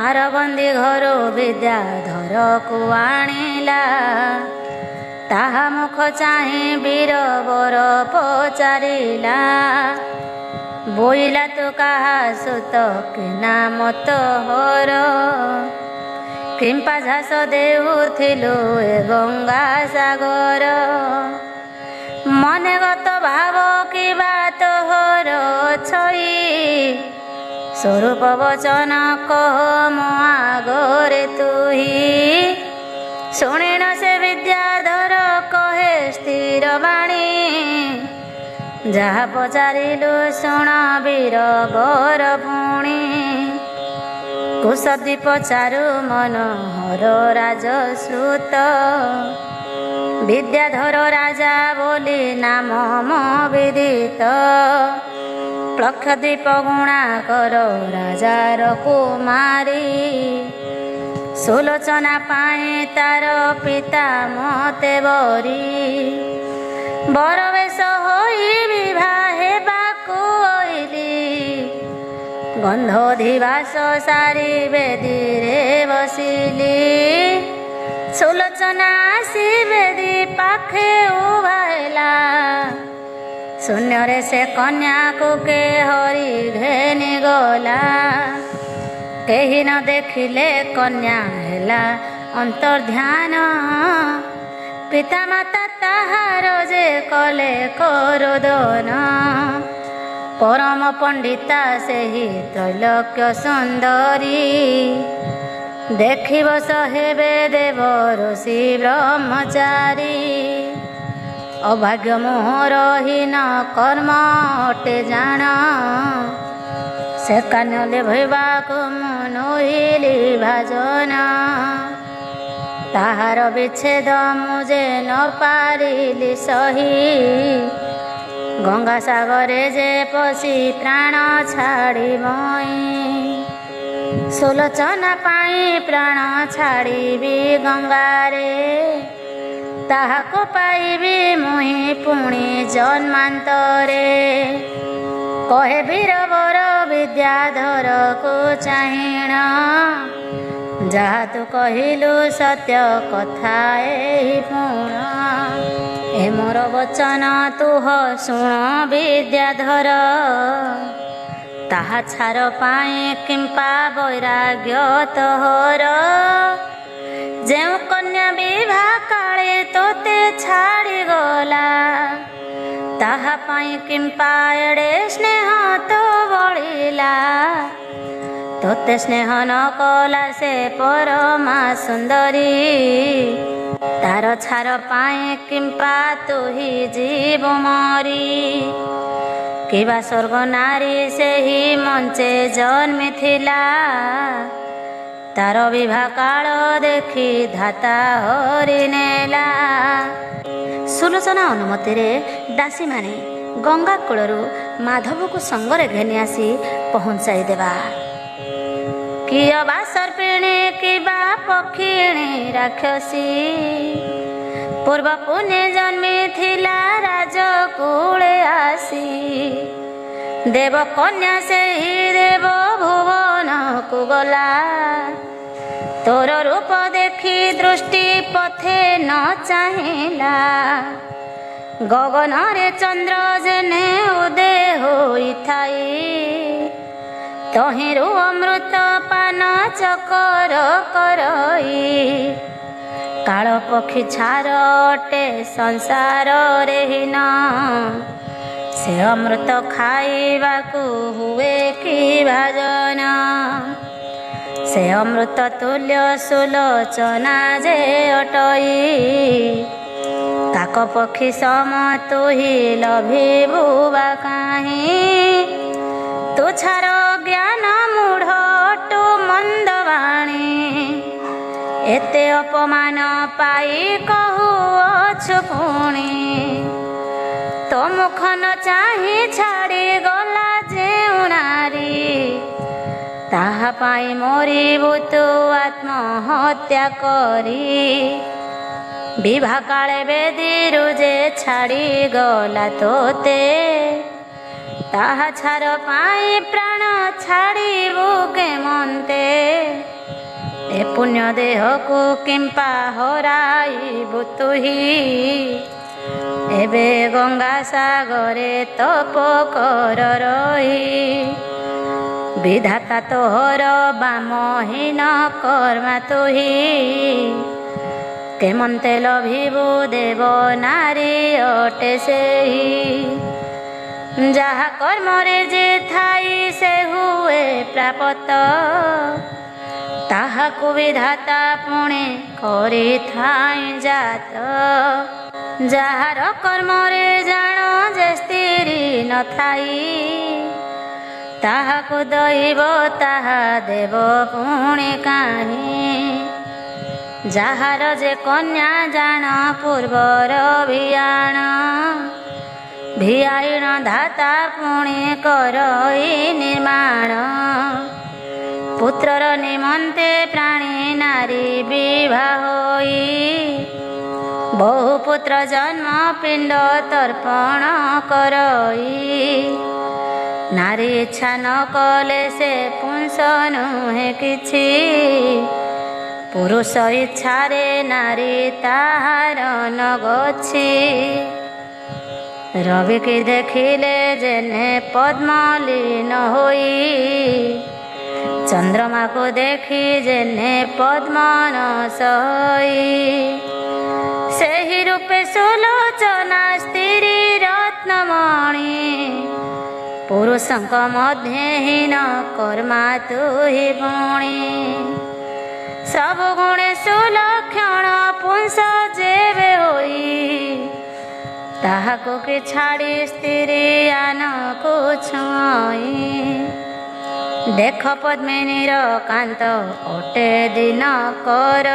ଆରବନ୍ଦୀ ଘରୁ ବିଦ୍ୟାଧରକୁ ଆଣିଲା, ତାହା ମୁଖ ଚାହିଁ ବୀରବର ପଚାରିଲା। ବୋଇଲା ତୁ କାହା ସୁତ କି ନାମ ତୋର, କିମ୍ପା ଝାସ ଦେଉଥିଲୁ ଏ ଗଙ୍ଗା ସାଗର। ମନେ ଗତ ଭାବ କିବା ତୋହର ଛଇ, ସ୍ୱରୂପ ବଚନ କହ ମୋ ଆଗରେ ତୁହି। ଶୁଣିଣ ସେ ବିଦ୍ୟାଧର କହେ ସ୍ଥିର ବାଣୀ, ଯାହା ପଚାରିଲୁ ଶୁଣ ବୀରବର ପୁଣି। କୁଶଦ୍ୱୀପ ଚାରୁ ମନୋହର ରାଜଶ୍ରୁତ, ବିଦ୍ୟାଧର ରାଜା ବୋଲି ନାମ ମୋ ବିଦିତ। ପ୍ଲକ୍ଷଦ୍ୱୀପ ଗୁଣାକର ରାଜାର କୁମାରୀ, ସୁଲୋଚନା ପାଇଁ ତାର ପିତା ମତେ ବରି। ବର ବେଶ ହୋଇ ବିଭା ହେବାକୁ ଅଇଲି, ଗନ୍ଧୋଧିବାସ ସାରି ବେଦୀରେ ବସିଲି। ସୁଲୋଚନା ଆସି ବେଦୀ ପାଖେ ଉଭାଇଲା, ଶୂନ୍ୟରେ ସେ କନ୍ୟାକୁ କେ ହରି ଘେନି ଗଲା। କେହି ନ ଦେଖିଲେ କନ୍ୟା ହେଲା ଅନ୍ତର୍ଧ୍ୟାନ, ପିତାମାତା ତାହାର ଯେ କଲେ କରୋଦନ। ପରମ ପଣ୍ଡିତା ସେହି ତ୍ରୈଲୋକ୍ୟ ସୁନ୍ଦରୀ, ଦେଖିବ ସହେବେ ଦେବ ଋଷି ବ୍ରହ୍ମଚାରୀ। ଅଭାଗ୍ୟ ମୋହର ହୀନ କର୍ମ ଅଟେ ଜାଣ, ସେ କାନ୍ୟ ଲେଭବାକୁ ମୁଁ ନୋହିଲି ଭାଜନ। ତାହାର ବିଚ୍ଛେଦ ମୁଁ ଯେ ନ ପାରିଲି ସହି, ଗଙ୍ଗା ସାଗରେ ଯେ ପଶି ପ୍ରାଣ ଛାଡ଼ି ମଇ। ସୁଲୋଚନା ପାଇଁ ପ୍ରାଣ ଛାଡ଼ିବି ଗଙ୍ଗାରେ, ତାହାକୁ ପାଇବି ମୁହିଁ ପୁଣି ଜନ୍ମାନ୍ତରେ। କହେ ବୀରବର ବିଦ୍ୟାଧରକୁ ଚାହିଁଣ, ଯାହା ତୁ କହିଲୁ ସତ୍ୟ କଥା ଏହି ପୁଣ। ଏ ମୋର ବଚନ ତୁହ ଶୁଣ ବିଦ୍ୟାଧର, ତାହା ଛାର ପାଇଁ କିମ୍ପା ବୈରାଗ୍ୟ ତୋହର। ଯେଉଁ କନ୍ୟା ବିଭା କାଳେ ତୋତେ ଛାଡ଼ିଗଲା, ତାହା ପାଇଁ କିମ୍ପା ଏଡ଼େ ସ୍ନେହ ତୋ ବଳିଲା। ତୋତେ ସ୍ନେହ ନ କଲା ସେ ପରମା ସୁନ୍ଦରୀ, ତାର ଛାର ପାଇଁ କିମ୍ପା ତୁହି ଯିବୁ ମରି। କିବା ସ୍ୱର୍ଗ ନାରୀ ସେହି ମଞ୍ଚେ ଜନ୍ମିଥିଲା, ତାର ବିଭା କାଳ ଦେଖି ଧାତା ହରି ନେଲା। ସୁଲୋଚନା ଅନୁମତିରେ ଦାସୀମାନେ ଗଙ୍ଗା କୂଳରୁ ମାଧବକୁ ସଙ୍ଗରେ ଘେନି ଆସି ପହଞ୍ଚାଇ ଦେବା। କିଏ ବା ସର୍ପିଣୀ କିବା ପକ୍ଷିଣୀ ରାକ୍ଷସୀ, पूर्व पुण्य जन्मी थिला राजकूले आसी देव कन्या से ही देव भुवन को गला तोर रूप देखी दृष्टि पथे न चाहिला गगन रे चंद्र जेने उदय होई थाई तहिरु अमृत पान चकर करई काल पक्षी छार अटे संसार रे न से अमृत खाइबाकू हुए कि भाजन से अमृत तुल्य सुलोचना जे अटई काक पक्षी सम तु ही लभिबुबा काहीं तु छार ज्ञान मूढ़ टू मंदवाणी एते अपमान पाई कहुअछु पुणी तो मुख न चाही छाड़ी गला जेउ नारी ताहा पाई मरिबु तु आत्महत्या करी विवाह काले बेदीरु जे छाड़ी गला तोते ताहा छार पाई प्राण छाड़ीबु केमंते ए पुण्य देह को किंपा हराइबु तुही एबे गंगा सागरे तप कर रही विधाता तोहर बामहीन कर्मा तुही केमंते लभिबु देव नारी अटे सेही जहा कर्मरे जे थाई से हुए प्राप्त ताहाकु विधाता पुणे करी थाई जात जार कर्मरे जान जे स्त्री न थाई ताहाकु दैव ताहा देव पुणे काहीं जार जे कन्या जान पूर्वर भियाण भियाण धाता पुणे करई निर्माण पुत्रर निमंते प्राणी नारी विवाह होई बहुपुत्र जन्म पिंड तर्पण करई नारी इच्छा न कले से पुंस नुहे किछि पुरुष इच्छा रे नारी ताहार न गछि रवि की देखिले जेने पद्मलीन होई चंद्रमा को देखी जेने पद्म न सई सेहि रूपे सुलोचना स्त्री रत्नमणि पुरुषंक मध्य हीन कर्मा तु ही पुणी सब गुणे सुलक्षण पुंस जेबे होई ताहाको कि छाड़ी स्त्री आनको छुई देख पद्मिनीर कांत ओटे दिन कर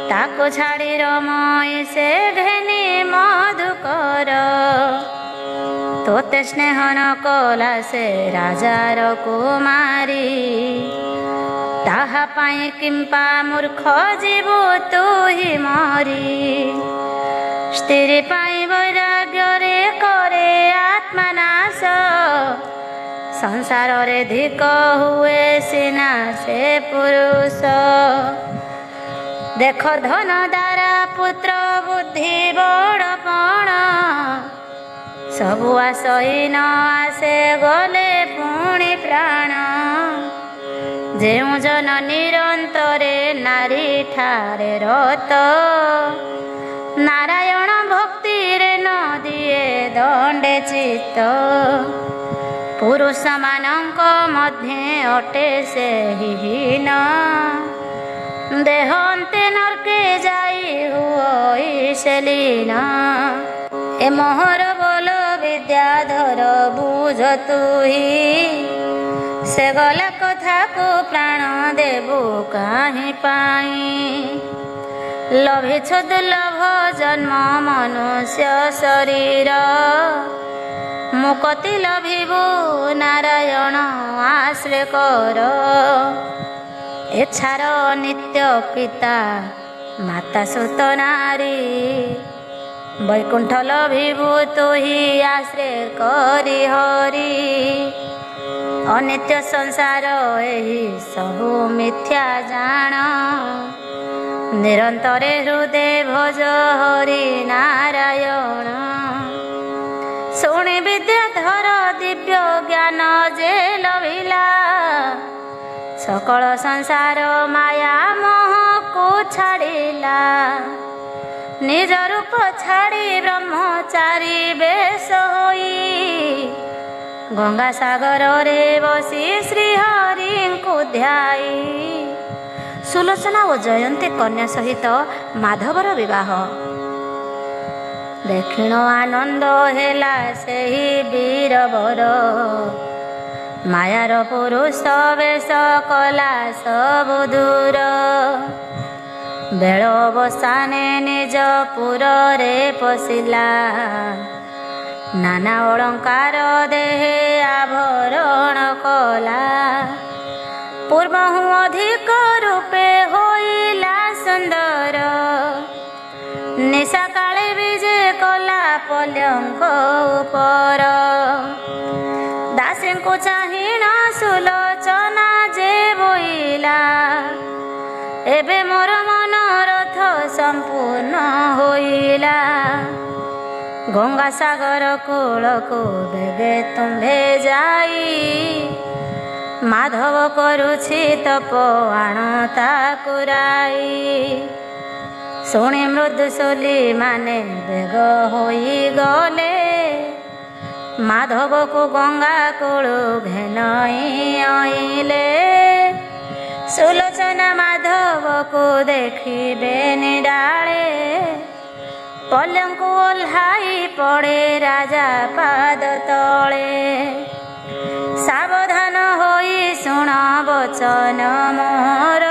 ताको छाड़ी रमई से घेनी मधुकर तोते स्नेह न कला से राजार कुमारी ताहा पाई किंपा मूर्ख जीवु तु ही मरी स्त्री पाई वैराग्य रे करे आत्मनाश संसार रे धिक हुए सिना से पुरुष देख धन द्वारा पुत्र बुद्धि बड़पण सबु आसही न आसे गले पुणी प्राण जेउ जन निरंतरे नारी ठारे रत नारायण भक्ति रे न दिए दंडे चित्त पुरुष मानक मध्य अटे से हीन देह अंते नरके जाई हुई से लीन ए मोहर बोल विद्याधर बुझ तुही से गला कथा को प्राण देबु काहे पाई लभिछ दुर्लभ जन्म मनुष्य शरीर मुक्ति लभिबु नारायण आश्रय कर एछार नित्य पिता ମାତା ସୁତ ନାରୀ ବୈକୁଣ୍ଠ ଲଭିବୁ ତୁହି ଆଶ୍ରେ କରି ହରି। ଅନିତ୍ୟ ସଂସାର ଏହି ସବୁ ମିଥ୍ୟା ଜାଣ, ନିରନ୍ତରେ ହୃଦେ ଭଜ ହରି ନାରାୟଣ। ଶୁଣି ବିଦ୍ୟାଧର ଦିବ୍ୟ ଜ୍ଞାନ ଯେ ଲଭିଲା, ସକଳ ସଂସାର ମାୟା ମୋହକୁ ଛାଡ଼ିଲା। ନିଜ ରୂପ ଛାଡ଼ି ବ୍ରହ୍ମଚାରୀ ବେଶ ହୋଇ, ଗଙ୍ଗା ସାଗରରେ ବସି ଶ୍ରୀହରିଙ୍କୁ ଧ୍ୟାଇ। ସୁଲୋଚନା ଓ ଜୟନ୍ତୀ କନ୍ୟା ସହିତ ମାଧବର ବିବାହ। ଦେଖିଣ ଆନନ୍ଦ ହେଲା ସେହି ବୀରବର, ମାୟାର ପୁରୁଷ ବେଶ କଲା ସବୁ ଦୂର। ବେଳ ଅବସାନେ ନିଜ ପୁରରେ ପଶିଲା, ନାନା ଅଳଙ୍କାର ଦେହେ ଆଭରଣ କଲା। ପୂର୍ବହୁ ଅଧିକ ରୂପେ ହୋଇଲା ସୁନ୍ଦର, ନିଶା କାଳେ ବିଜେ କଲା ପଲଙ୍କ ଉପର। ଦାସୀଙ୍କୁ ଚାହିଁଣ ସୁଲୋଚନା ଯେ ବୋଇଲା, ଏବେ ମୋର ମନୋରଥ ସମ୍ପୂର୍ଣ୍ଣ ହୋଇଲା। ଗଙ୍ଗା ସାଗର କୂଳକୁ ବେগে ତୁମ୍ଭେ ଯାଇ, ମାଧବ କରୁଛି ତପ ଆଣ ତାକୁ ରାଇ। ଶୁଣି ମୃଦୁଶୂଲି ମାନେ ବେଗ ହୋଇଗଲେ, ମାଧବକୁ ଗଙ୍ଗା କୂଳୁ ଘେନଇ ଆଇଲେ। ସୁଲୋଚନା ମାଧବକୁ ଦେଖିବେ ନିରାଳେ, ପଲଙ୍କୁ ଓହ୍ଲାଇ ପଡ଼େ ରାଜା ପାଦ ତଳେ। ସାବଧାନ ହୋଇ ଶୁଣ ବଚନ ମୋର,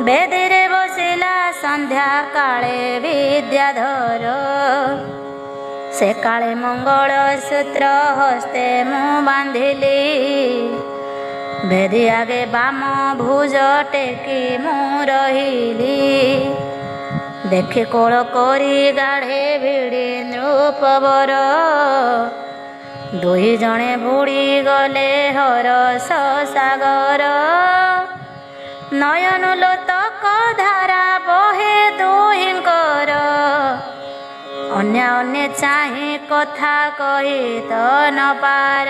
ବେଦିରେ ବସିଲା ସନ୍ଧ୍ୟା କାଳେ ବିଦ୍ୟାଧର। ସେ କାଳେ ମଙ୍ଗଳ ସୂତ୍ର ହସ୍ତେ ମୁଁ ବାନ୍ଧିଲି, ବେଦି ଆଗେ ବାମ ଭୁଜ ଟେକି ମୁଁ ରହିଲି। ଦେଖି କୋଳ କରି ଗାଢ଼େ ଭିଡ଼ି ନୃପବର, ଦୁଇ ଜଣେ ବୁଡ଼ି ଗଲେ ହରସ ସାଗର। ନୟନ ଲୋତକ ଧାରା ବହେ ଦୁହିଁଙ୍କର, ଅନ୍ୟ ଅନ୍ୟ ଚାହିଁ କଥା କହି ତ ନ ପାର।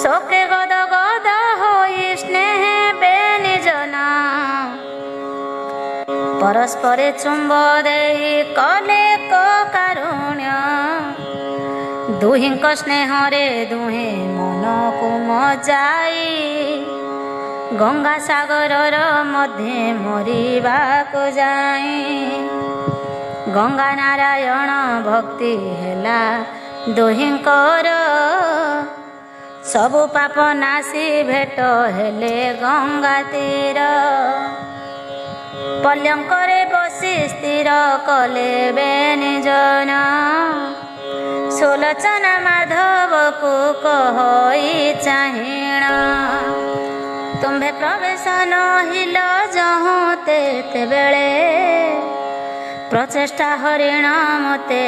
ଶୋକେ ଗଦ ଗଦ ହୋଇ ସ୍ନେହ ବେନିଜନ, ପରସ୍ପରେ ଚୁମ୍ବ ଦେଇ କଲେ କାରୁଣ୍ୟ। ଦୁହିଁଙ୍କ ସ୍ନେହରେ ଦୁହେଁ ମନକୁ ମଜାଇ, ଗଙ୍ଗା ସାଗରର ମଧ୍ୟେ ମରିବାକୁ ଯାଇ। ଗଙ୍ଗା ନାରାୟଣ ଭକ୍ତି ହେଲା ଦୁହିଁଙ୍କର, ସବୁ ପାପ ନାଶି ଭେଟ ହେଲେ ଗଙ୍ଗା ତୀର। ପଲ୍ୟଙ୍କରେ ବସି ସ୍ଥିର କଲେ ବେନିଜନ, ସୁଲୋଚନା ମାଧବକୁ କହି ଚାହିଁଣ। ତୁମ୍ଭେ ପ୍ରବେଶ ନହିଲ ଯହୁଁ ତେତେବେଳେ, ପ୍ରଚେଷ୍ଟା ହରିଣ ମୋତେ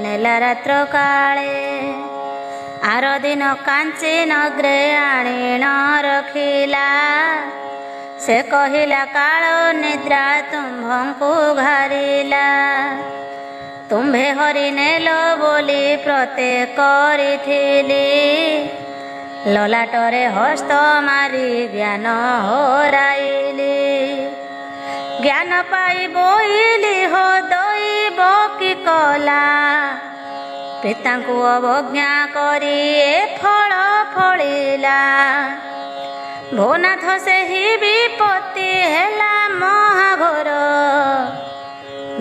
ନେଲା ରାତ୍ର କାଳେ। ଆର ଦିନ କାଞ୍ଚି ନଗ୍ରେ ଆଣିଣ ରଖିଲା, ସେ କହିଲା କାଳ ନିଦ୍ରା ତୁମ୍ଭଙ୍କୁ ଘାରିଲା। ତୁମ୍ଭେ ହରି ନେଲ ବୋଲି ପ୍ରତ୍ୟେ କରିଥିଲି, ଲଲାଟରେ ହସ୍ତ ମାରି ଜ୍ଞାନ ହରାଇଲି। ଜ୍ଞାନ ପାଇ ବୋଇଲି ହୋ ଦଇବ କି କଲା, ପିତାଙ୍କୁ ଅବଜ୍ଞା କରି ଏ ଫଳ ଫଳିଲା। ଭୋନାଥ ସେହି ବିପତ୍ତି ହେଲା ମହାଘୋର,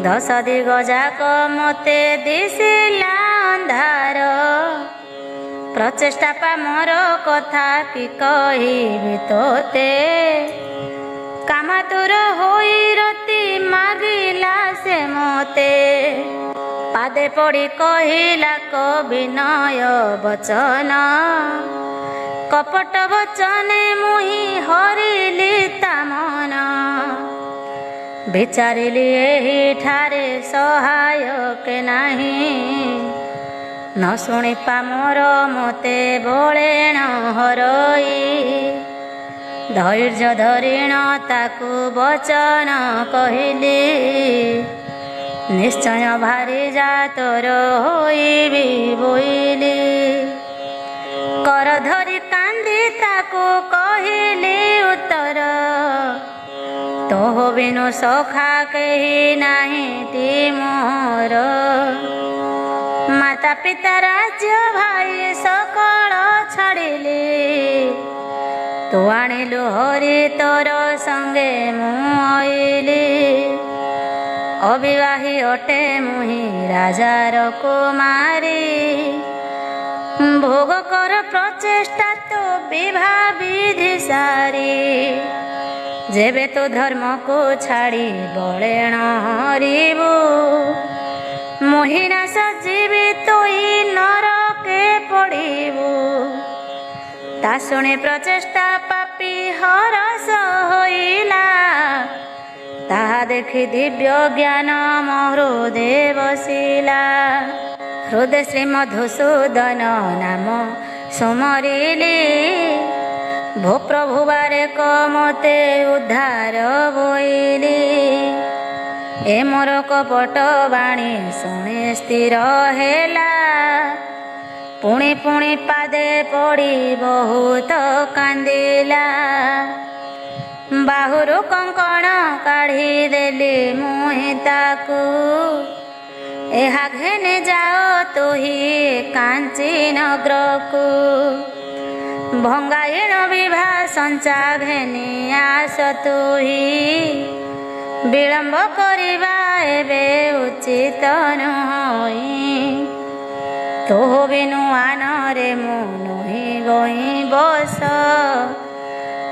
10 ଦିଗ ଯାକ ମୋତେ ଦିଶିଲା ଅନ୍ଧାର। ପ୍ରଚେଷ୍ଟା ପା ମୋର କଥା କି କହିବି ତୋତେ, କାମାତୁର ହୋଇ ରତି ମାଗିଲା ସେ ମୋତେ। ପାଦେ ପଡ଼ି କହିଲା କବିନୟ ବଚନ, କପଟ ବଚନେ ମୁହିଁ ହରିଲି ତା ମନ। ବିଚାରିଲି ଏହିଠାରେ ସହାୟ କେ ନାହିଁ। ନ ଶୁଣିପା ମୋର ମୋତେ ବଳେଣ ହରଇ। ଧୈର୍ଯ୍ୟ ଧରିଣ ତାକୁ ବଚନ କହିଲି। ନିଶ୍ଚୟ ଭାରି ଯା ତୋର ହୋଇବି ବୋଇଲି। କର ଧରି କାନ୍ଦି ତାକୁ କହିଲି ଉତ୍ତର। ତୋ ବିନୁ ସଖା କେହି ନାହିଁଟି ମୋର। ମାତା ପିତା ରାଜ୍ୟ ଭାଇ ସକଳ ଛାଡ଼ିଲି। ତୁ ଆଣିଲୁ ହରି ତୋର ସଙ୍ଗେ ମୁଁ ଅଇଲି। ଅବିବାହୀ ଅଟେ ମୁହିଁ ରାଜାର କୁମାରୀ। ଭୋଗ କର ପ୍ରଚେଷ୍ଟା ତୋ ବିଭା ବିଧି ସାରି। ଯେବେ ତୁ ଧର୍ମକୁ ଛାଡ଼ି ବଳେଣ ହରିବୁ। ମୋହିନା ସଜୀବି ତୋଇ ନରକେ ପଡ଼ିବୁ। ତା ଶୁଣି ପ୍ରଚେଷ୍ଟା ପାପୀ ହରସ ହୋଇଲା। ତାହା ଦେଖି ଦିବ୍ୟ ଜ୍ଞାନ ମୋ ହୃଦେ ବସିଲା। ହୃଦେ ଶ୍ରୀ ମଧୁସୂଦନ ନାମ ସୁମରିଲି। ଭୋ ପ୍ରଭୁ ବାରେକ ମୋତେ ଉଦ୍ଧାର ବୋଇଲି। ଏ ମୋର କପଟ ବାଣୀ ଶୁଣି ସ୍ଥିର ହେଲା। ପୁଣି ପୁଣି ପାଦେ ପଡ଼ି ବହୁତ କାନ୍ଦିଲା। ବାହୁରୁ କଙ୍କଣ କାଢ଼ି ଦେଲି ମୁହିଁ ତାକୁ। ଏହା ଘେନି ଯାଅ ତୁହି କାଞ୍ଚି ନଗରକୁ। ଭଙ୍ଗାଇଣ ବିଭା ସଞ୍ଚା ଘେନି ଆସ ତୁହି। ବିଳମ୍ବ କରିବା ଏବେ ଉଚିତ ନୁହଁ। ତୋ ବିନୁ ଆନରେ ମୁଁ ନୁହିଁ ଗଇଁ ବସ।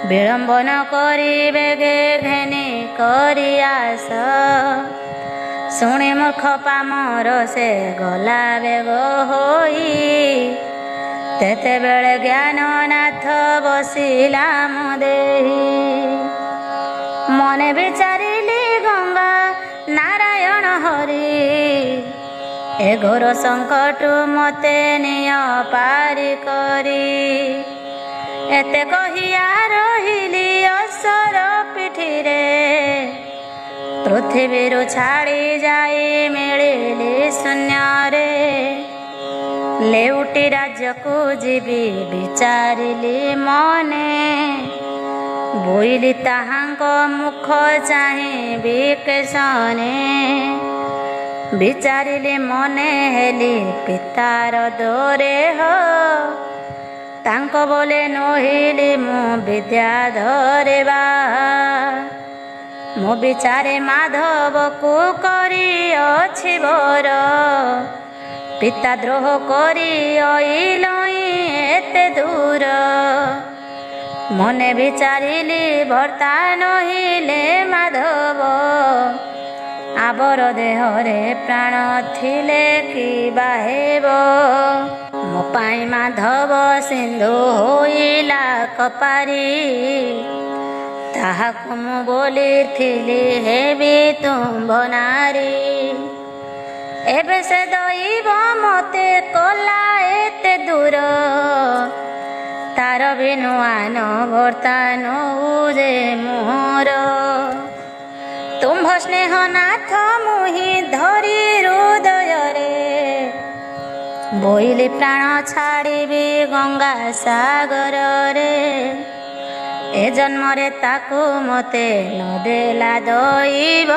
ବିଳମ୍ବ ନ କରି ବେଗେ ଘେନି କରି ଆସ। ଶୁଣି ମୂର୍ଖ ପାମର ସେ ଗଲା ବେଗ ହୋଇ। ତେତେବେଳେ ଜ୍ଞାନନାଥ ବସିଲା ମୋ ଦେହି। ମନେ ବିଚାରିଲି ଗଙ୍ଗା ନାରାୟଣ ହରି। ଏ ଘୋର ସଙ୍କଟ ମୋତେ ନିୟ ପାରି କରି। ଏତେ କହିଆ ରହିଲି ଅସର ପିଠିରେ। ପୃଥିବୀରୁ ଛାଡ଼ି ଯାଇ ମିଳିଲି ଶୂନ୍ୟରେ। ଲେଉଟି ରାଜ୍ୟକୁ ଯିବି ବିଚାରିଲି ମନେ। ବୋଇଲି ତାହାଙ୍କ ମୁଖ ଚାହିଁବି କେଶନେ। ବିଚାରିଲି ମନେ ହେଲି ପିତାର ଦୋରେହ। ତାଙ୍କ ବୋଲେ ନୋହିଲି ମୁଁ ବିଦ୍ୟା ଧରିବା। ମୋ ବିଚାରେ ମାଧବକୁ କରିଅଛି ବର। ପିତା ଦ୍ରୋହ କରି ଅଇଲଇଁ ଏତେ ଦୂର। ମନେ ବିଚାରିଲି ଭର୍ତ୍ତା ନହିଲେ ମାଧବ। ଆବର ଦେହରେ ପ୍ରାଣ ଥିଲେ କି ବାହେବ। ମୋ ପାଇଁ ମାଧବ ସିନ୍ଧୁ ହୋଇଲା କପାରି। ତାହାକୁ ମୁଁ ବୋଲିଥିଲି ହେବି ତୁମ୍ଭ ନାରୀ। ଏବେ ସେ ଦଇବ ମୋତେ କଲା ଏତେ ଦୂର। ତାର ବିନୁ ଆନ ଭର୍ତ୍ତା ନଉ ଯେ ମୋର। ତୁମ୍ଭ ସ୍ନେହ ନାଥ ମୁହିଁ ଧରି ହୃଦୟରେ। ବୋଇଲି ପ୍ରାଣ ଛାଡ଼ିବି ଗଙ୍ଗା ସାଗରରେ। ଏ ଜନ୍ମରେ ତାକୁ ମୋତେ ନ ଦେଲା ଦଇବ।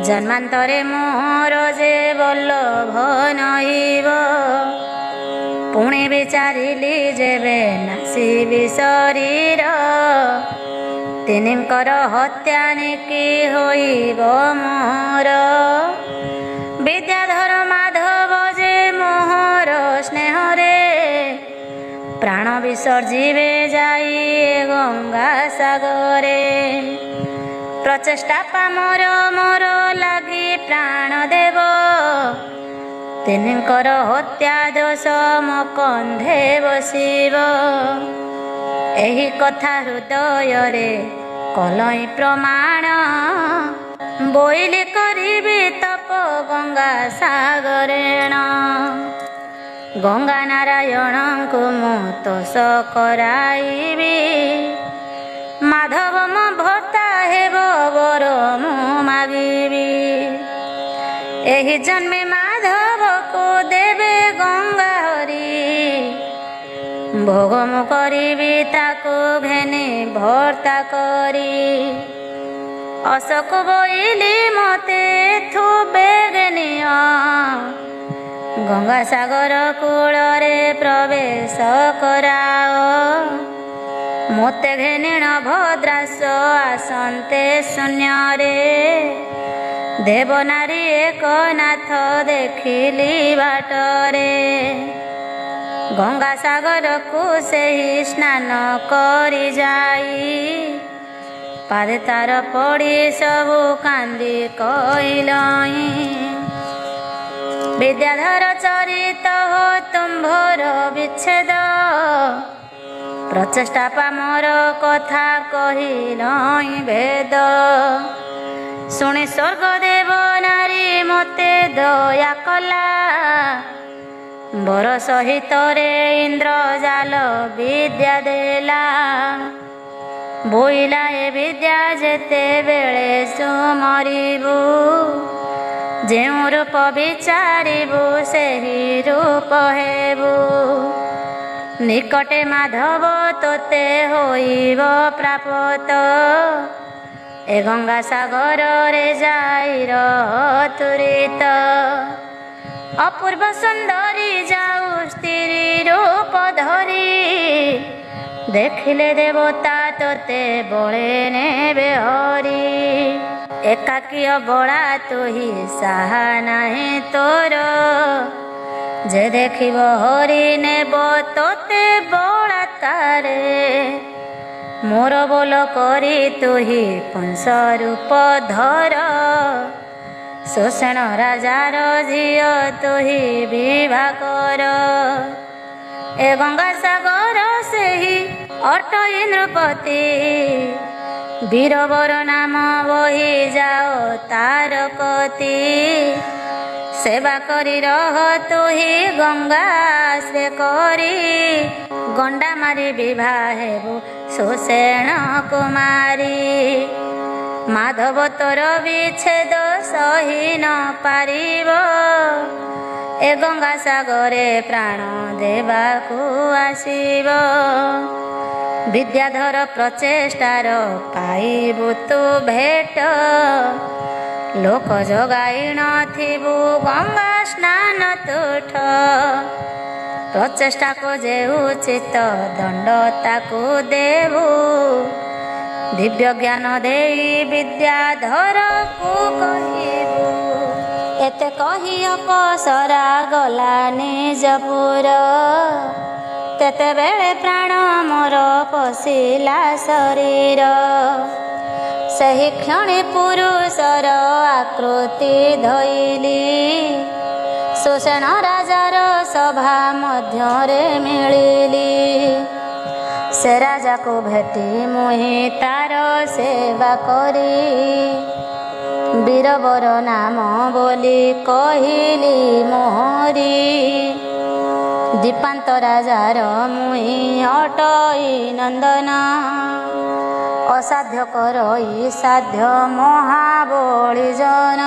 ଜନ୍ମାନ୍ତରେ ମୋର ଯେ ବଲ୍ଲଭ ନଇବ। ପୁଣି ବିଚାରିଲି ଯେବେ ନାସିବି ଶରୀର। ତିନିଙ୍କର ହତ୍ୟା ନିକି ହୋଇବ ମୋର। ବିଦ୍ୟାଧର ମାଧବ ଯେ ମୋହର ସ୍ନେହରେ। ପ୍ରାଣ ବିସର୍ଜିବେ ଯାଇ ଗଙ୍ଗା ସାଗରେ। ପ୍ରଚେଷ୍ଟା ପାମର ମୋର ଲାଗି ପ୍ରାଣ ଦେବ। ତିନିଙ୍କର ହତ୍ୟା ଦୋଷ ମୋ କନ୍ଧେ ବସିବ। ଏହି କଥା ହୃଦୟରେ କଲଇଁ ପ୍ରମାଣ ବୋଇଲି କରିବି ତପ ଗଙ୍ଗା ସାଗରେଣ। ଗଙ୍ଗା ନାରାୟଣଙ୍କୁ ମୁଁ ତୋଷ କରାଇବି, ମାଧବ ମୋ ଭର୍ତ୍ତା ହେବ ବର ମୁଁ ମାଗିବି। ଏହି ଜନ୍ମେ ମାଧବକୁ ଦେବେ ଗଙ୍ଗା ହରି, ଭୋଗ ମୁଁ କରିବି ତାକୁ ଘେନି ଭର୍ତ୍ତା କରି। ଅଶୋକ ବୋଇଲି ମତେ ଏଥୁ ବେଗେ ନିଅ, ଗଙ୍ଗା ସାଗର କୂଳରେ ପ୍ରବେଶ କରାଅ। ମୋତେ ଘେନିଣ ଭଦ୍ରାସ ଆସନ୍ତେ ଶୂନ୍ୟରେ, ଦେବନାରୀ ଏକନାଥ ଦେଖିଲି ବାଟରେ। ଗଙ୍ଗା ସାଗରକୁ ସେହି ସ୍ନାନ କରି ଯାଇ, ପାଦେ ତାର ପଡ଼ି ସବୁ କାନ୍ଦି କହିଲଇଁ। ବିଦ୍ୟାଧର ଚରିତ ହୋ ତୁମ୍ଭର ବିଚ୍ଛେଦ, ପ୍ରଚେଷ୍ଟା ପାମର କଥା କହିଲଇଁ ଭେଦ। ଶୁଣି ସ୍ୱର୍ଗ ଦେବ ନାରୀ ମୋତେ ଦୟା କଲା, ବର ସହିତରେ ଇନ୍ଦ୍ର ଜାଲ ବିଦ୍ୟା ଦେଲା। ବୋଇଲା ଏ ବିଦ୍ୟା ଯେତେବେଳେ ସୁମରିବୁ, ଯେଉଁ ରୂପ ବିଚାରିବୁ ସେହି ରୂପ ହେବୁ। ନିକଟେ ମାଧବ ତୋତେ ହୋଇବ ପ୍ରାପତ, ଏ ଗଙ୍ଗା ସାଗରରେ ଯାଇ ତୁରିତ। ଅପୂର୍ବ ସୁନ୍ଦରୀ ଯାଉ ସ୍ତ୍ରୀ ରୂପ ଧରି, ଦେଖିଲେ ଦେବତା ତୋତେ ବଳେ ନେବେ ହରି। ଏକାକୀ ଅବଳା ତୁହି ସାହା ନାହିଁ ତୋର, ଯେ ଦେଖିବ ହରି ନେବ ତୋତେ ବଳାତ୍କାରେ। ମୋର ବୋଲ କରି ତୁହି ପଂସ ରୂପ ଧର, ଶୋଷଣ ରାଜାର ଝିଅ ତୁହି ବିଭା କର। ଏ ଗଙ୍ଗା ସାଗର ସେହି ଅଟଇ ନୃପତି, ବୀରବର ନାମ ବହି ଯାଅ ତାର କତି। ସେବା କରି ରହ ତୁହି ଗଙ୍ଗା ଆଶ୍ରୟ କରି, ଗଣ୍ଡା ମାରି ବିଭା ହେବୁ ସୁଷେଣ କୁମାରୀ। ମାଧବ ତୋର ବିଚ୍ଛେଦ ସହି ନ ପାରିବ, ଏ ଗଙ୍ଗା ସାଗରେ ପ୍ରାଣ ଦେବାକୁ ଆସିବ। ବିଦ୍ୟାଧର ପ୍ରଚେଷ୍ଟାର ପାଇବୁ ତୁ ଭେଟ, ଲୋକ ଜଗାଇ ନଥିବୁ ଗଙ୍ଗା ସ୍ନାନ ତୁଠ। ପ୍ରଚେଷ୍ଟାକୁ ଯେ ଉଚିତ ଦଣ୍ଡ ତାକୁ ଦେବୁ, ଦିବ୍ୟ ଜ୍ଞାନ ଦେଇ ବିଦ୍ୟାଧରକୁ କହିବୁ। ଏତେ କହି ଅପସରା ଗଲା ନିଜପୁର, ତେତେବେଳେ ପ୍ରାଣ ମୋର ପଶିଲା ଶରୀର। ସେହି କ୍ଷଣି ପୁରୁଷର ଆକୃତି ଧଇଲି, ସୁଷେଣ ରାଜାର ସଭା ମଧ୍ୟରେ ମିଳିଲି। ସେ ରାଜାକୁ ଭେଟି ମୁହିଁ ତାର ସେବା କରି, ବୀରବର ନାମ ବୋଲି କହିଲି ମୋହରି। ଦୀପାନ୍ତ ରାଜାର ମୁଇଁ ଅଟଇ ନନ୍ଦନ, ଅସାଧ୍ୟ କରଇ ସାଧ୍ୟ ମହାବଳି ଜନ।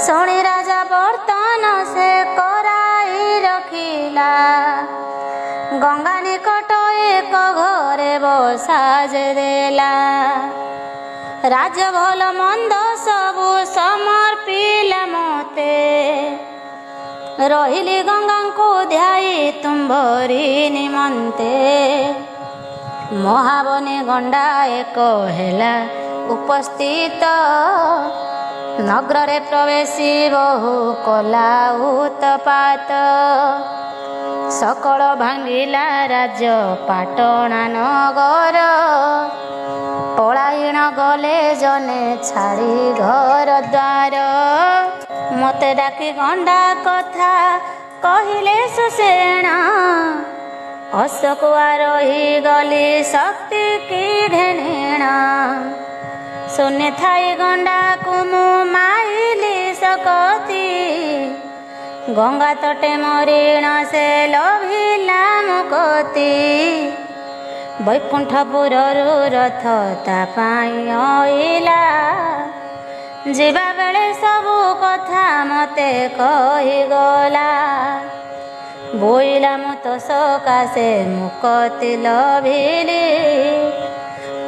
ଶୁଣି ରାଜା ବର୍ତ୍ତନ ସେ କରାଇ ରଖିଲା, ଗଙ୍ଗା ନିକଟ ଏକ ଘରେ ବସାଜ ଦେଲା। ରାଜ୍ୟ ଭଲ ମନ୍ଦ ସବୁ ସମର୍ପିଲା ମୋତେ, ରହିଲି ଗଙ୍ଗାଙ୍କୁ ଧ୍ୟାଇ ତୁମ୍ଭରି ନିମନ୍ତେ। ମହାବନେ ଗଣ୍ଡା ଏକ ହେଲା ଉପସ୍ଥିତ, ନଗରରେ ପ୍ରବେଶି ବହୁ କଲା ଉତ୍ପାତ। ସକଳ ଭାଙ୍ଗିଲା ରାଜ୍ୟ ପାଟଣା ନଗର, ପଳାଇଣ ଗଲେ ଜନେ ଛାଡ଼ି ଘର ଦ୍ୱାର। ମୋତେ ଡାକି ଗଣ୍ଡା କଥା କହିଲେ ସୁଷେଣ, ଅଶୋକୁଆ ରହିଗଲି ଶକ୍ତି କି ଘେନେଣ। ଶୂନ୍ୟ ଥାଇ ଗଣ୍ଡାକୁ ମୁଁ ମାଇଲି ସକତି, ଗଙ୍ଗା ତଟେ ମରିଣ ସେ ଲୋଭିଲା ମୁକତି। ବୈକୁଣ୍ଠପୁରରୁ ରଥ ତା ପାଇଁ ଅଇଲା, ଯିବା ବେଳେ ସବୁ କଥା ମତେ କହିଗଲା। ବୋଇଲା ମୁଁ ତ ସକାଶେ ମୁକତି ଲୋଭିଲି,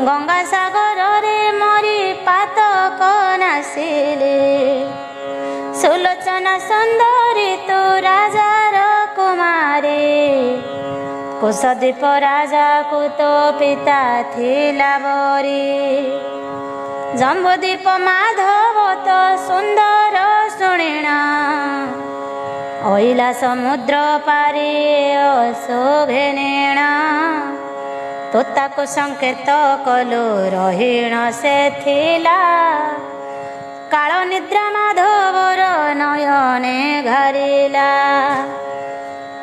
ଗଙ୍ଗା ସାଗରରେ ମରି ପାତକ ନାସିଲି। ସୁଲୋଚନା ସୁନ୍ଦରୀ ତୁ ରାଜାର କୁମାରୀ, କୁଶଦୀପ ରାଜାକୁ ତୋ ପିତା ଥିଲା ବରୀ। ଜମ୍ବୁଦୀପ ମାଧବ ତ ସୁନ୍ଦର ଶୁଣିଣା, ଅଇଲା ସମୁଦ୍ର ପାରି ଅଶୋଭେ ନେଣା। ତୁ ତାକୁ ସଂକେତ କଲୁ ରହିଣ ସେ ଥିଲା, କାଳ ନିଦ୍ରା ମାଧବର ନୟନେ ଘାରିଲା।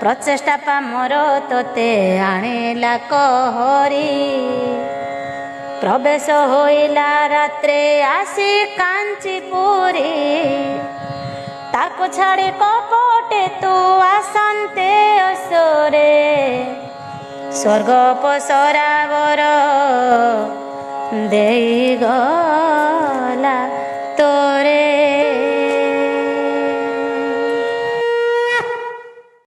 ପ୍ରଚେଷ୍ଟା ପାମର ତୋତେ ଆଣିଲା କହରି, ପ୍ରବେଶ ହୋଇଲା ରାତ୍ରେ ଆସି କାଞ୍ଚିପୁରୀ। ତାକୁ ଛାଡ଼ି କପଟେ ତୁ ଆସନ୍ତେ ଅସୁରେ, ସ୍ୱର୍ଗ ଅପସରାବର ଦେଇଗଲା।